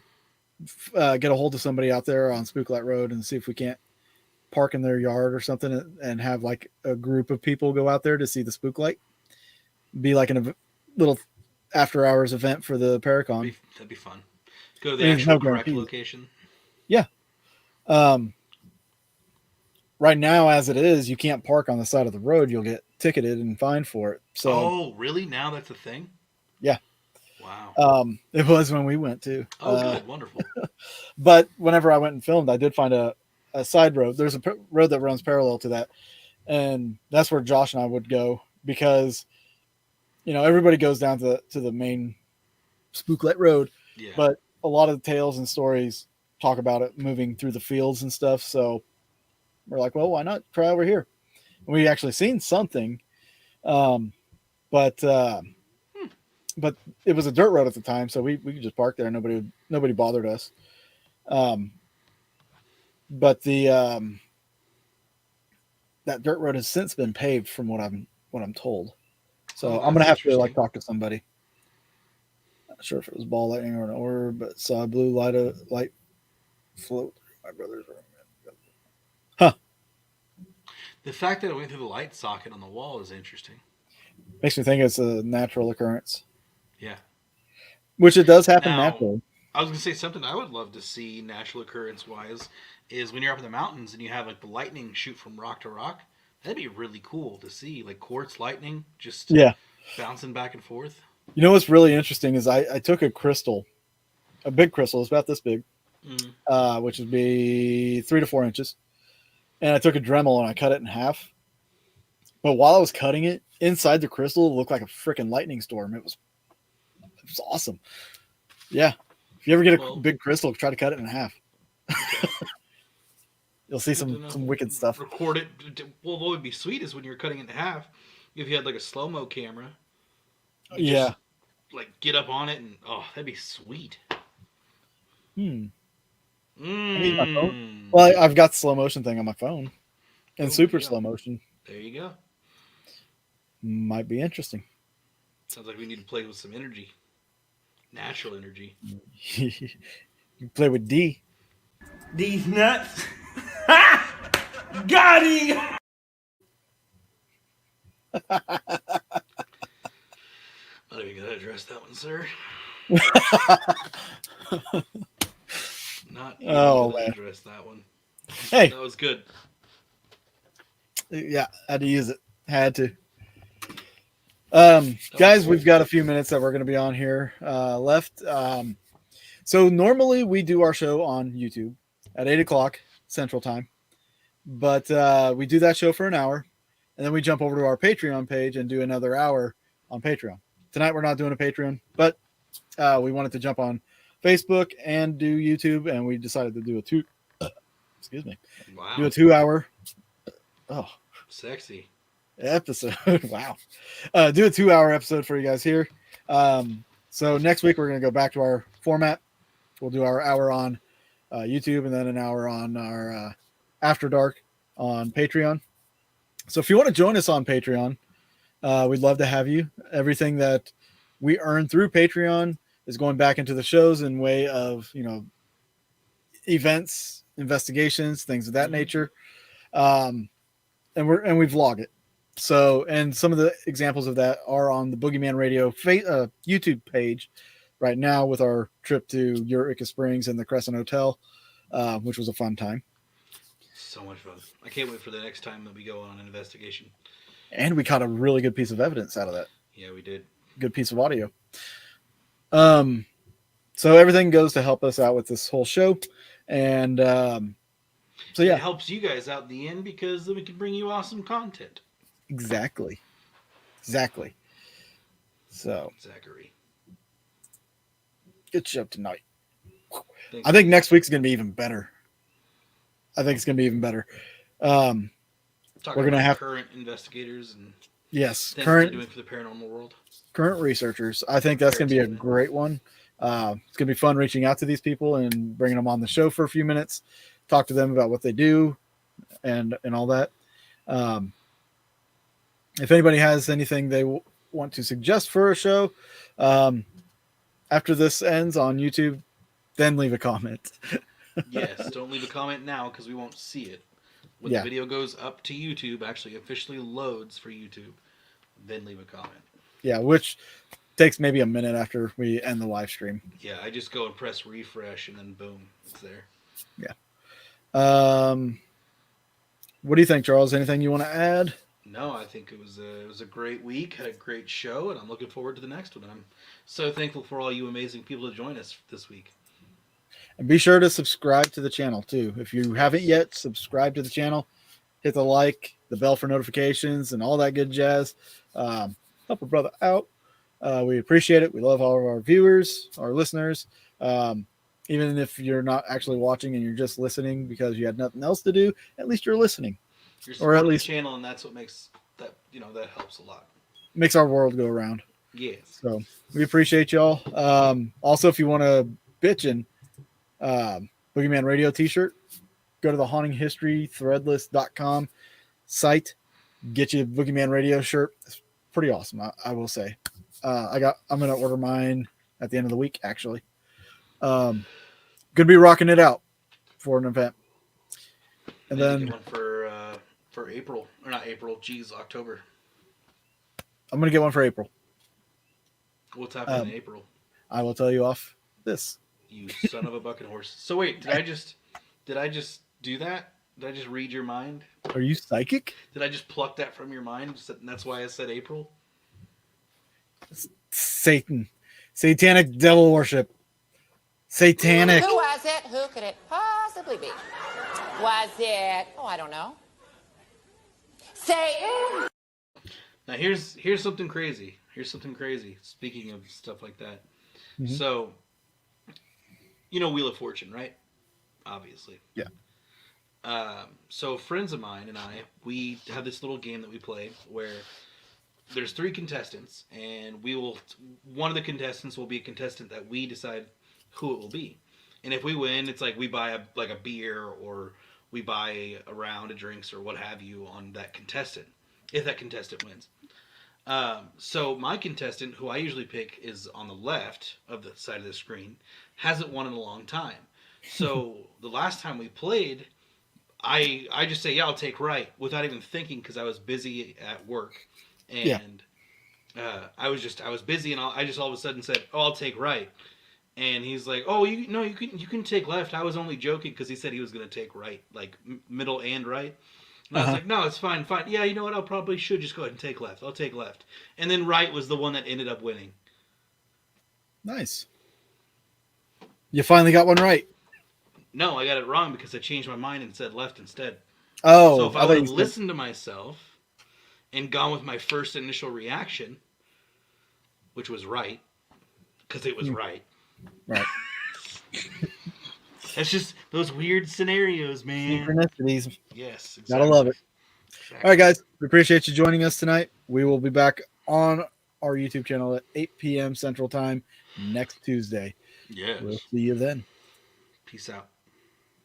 get a hold of somebody out there on Spooklight Road and see if we can't park in their yard or something and have like a group of people go out there to see the spook light. Be like a little after hours event for the Paracon. that'd be fun. Go to I the mean, there's actual no correct guarantees. location. Yeah. Right now, as it is, you can't park on the side of the road. You'll get ticketed and fined for it. So, Oh, really? Now that's a thing? yeah, Wow. it was when we went too. Oh, good. Wonderful. But whenever I went and filmed, I did find a side road. There's a road that runs parallel to that, and that's where Josh and I would go because everybody goes down to the main Spooklet Road, Yeah. but a lot of the tales and stories talk about it moving through the fields and stuff. So we're like, well, why not try over here? And we actually seen something, um, but Hmm. but it was a dirt road at the time, so we could just park there. Nobody bothered us. Um, but the that dirt road has since been paved, from what I'm told. So Oh, I'm that's gonna have to interesting. like talk to somebody. Not sure if it was ball lightning or an orb, but saw a blue light float through my brother's room. Huh. The fact that it went through the light socket on the wall is interesting. Makes me think it's a natural occurrence, Yeah. which it does happen Now, naturally. I was gonna say something I would love to see natural occurrence wise is when you're up in the mountains and you have like the lightning shoot from rock to rock. That'd be really cool to see, like quartz lightning just Yeah. bouncing back and forth. You know what's really interesting is I took a crystal, a big crystal, it's about this big, Mm. which would be 3 to 4 inches, and I took a Dremel and I cut it in half. But while I was cutting it, inside the crystal it looked like a freaking lightning storm. It was awesome. Yeah. If you ever get a Well, big crystal, try to cut it in half. okay. You'll see Good to some know. wicked stuff. Record it. Well, what would be sweet is when you're cutting it in half, if you had like a slow mo camera, you Yeah. just like get up on it and oh, that'd be sweet. Hmm. I need my phone. Mm. Well, I've got the slow motion thing on my phone, and Oh, super yeah. slow motion There you go. might be interesting. Sounds like we need to play with some energy, natural energy. You play with D. These nuts. Got him! Not even gonna address that one, sir. Not even Oh, gonna man. address that one. Hey, That was good. yeah, had to use it. Had to. was Guys, cool. we've got a few minutes that we're going to be on here left. So normally we do our show on YouTube at 8 o'clock Central Time, but we do that show for an hour, and then we jump over to our Patreon page and do another hour on Patreon. Tonight we're not doing a Patreon, but we wanted to jump on Facebook and do YouTube, and we decided to do a two. Excuse me. Wow. Do a 2 hour. Oh. Sexy. Episode. Wow. Do a 2 hour episode for you guys here. So next week we're going to go back to our format. We'll do our hour on YouTube and then an hour on our After Dark on Patreon. So if you want to join us on Patreon, we'd love to have you. Everything that we earn through Patreon is going back into the shows in way of, events, investigations, things of that nature. And we vlog it. So, and some of the examples of that are on the Boogeyman Radio YouTube page right now with our trip to Eureka Springs and the Crescent Hotel, which was a fun time. So much fun. I can't wait for the next time that we go on an investigation. And we caught a really good piece of evidence out of that. Yeah, we did. Good piece of audio. So everything goes to help us out with this whole show. And so, yeah. It helps you guys out in the end because then we can bring you awesome content. Exactly. So, Zachary. good show tonight. Thanks. I think next week's going to be even better. Talking we're gonna about have- current investigators and Yes, things current they're doing for the paranormal world. current researchers. I think that's going to be a great one. It's going to be fun reaching out to these people and bringing them on the show for a few minutes, talk to them about what they do and all that. If anybody has anything they want to suggest for a show after this ends on YouTube, then leave a comment. Yes, don't leave a comment now because we won't see it. When Yeah. the video goes up to YouTube, actually officially loads for YouTube, then leave a comment. Yeah, which takes maybe a minute after we end the live stream. Yeah, I just go and press refresh and then boom, it's there. What do you think, Charles? Anything you want to add? No, I think it was a great week, had a great show, and I'm looking forward to the next one. I'm so thankful for all you amazing people to join us this week. And be sure to subscribe to the channel too. If you haven't yet, subscribe to the channel, hit the like, the bell for notifications, and all that good jazz. Help a brother out. We appreciate it. We love all of our viewers, our listeners. Even if you're not actually watching and you're just listening because you had nothing else to do, at least you're listening. You're Or at supporting least- the channel, and that's what makes that that helps a lot. Makes our world go around. Yes. So we appreciate y'all. Also, if you want to bitchin' Boogeyman Radio t-shirt, go to the hauntinghistorythreadless.com site, get you a Boogeyman Radio shirt. It's pretty awesome, I will say. I'm gonna order mine at the end of the week, actually. Gonna be rocking it out for an event. And I need to then get one for April, or not April, geez, October. I'm gonna get one for April. What's happening in April? I will tell you off this. You son of a bucking horse. So wait, did I just do that? Did I just read your mind? Are you psychic? Did I just pluck that from your mind? And that's why I said April. Satan, satanic devil worship, satanic. Who was it? Who could it possibly be? Was it? Oh, I don't know. Satan. Now here's something crazy. Here's something crazy. Speaking of stuff like that, so you know Wheel of Fortune, right? Obviously. Yeah. So friends of mine and I, we have this little game that we play where there's 3 contestants, and one of the contestants will be a contestant that we decide who it will be. And if we win, it's like we buy a beer, or we buy a round of drinks or what have you on that contestant, if that contestant wins. So my contestant, who I usually pick, is on the left of the side of the screen, hasn't won in a long time. So the last time we played, I just say, yeah, I'll take right, without even thinking, because I was busy at work. And I was busy, and I just all of a sudden said, oh, I'll take right. And he's like, oh, you can take left. I was only joking, because he said he was going to take right, like middle and right. And I was like, no, it's fine. Yeah, you know what? I'll probably should just go ahead and take left. I'll take left. And then right was the one that ended up winning. Nice. You finally got one right. No, I got it wrong because I changed my mind and said left instead. Oh, so if I would have listened to myself and gone with my first initial reaction, which was right, because it was right. Right. It's just those weird scenarios, man. Synchronicities. Yes, exactly. Gotta love it. Exactly. All right, guys. We appreciate you joining us tonight. We will be back on our YouTube channel at 8 p.m. Central Time next Tuesday. Yes. We'll see you then. Peace out.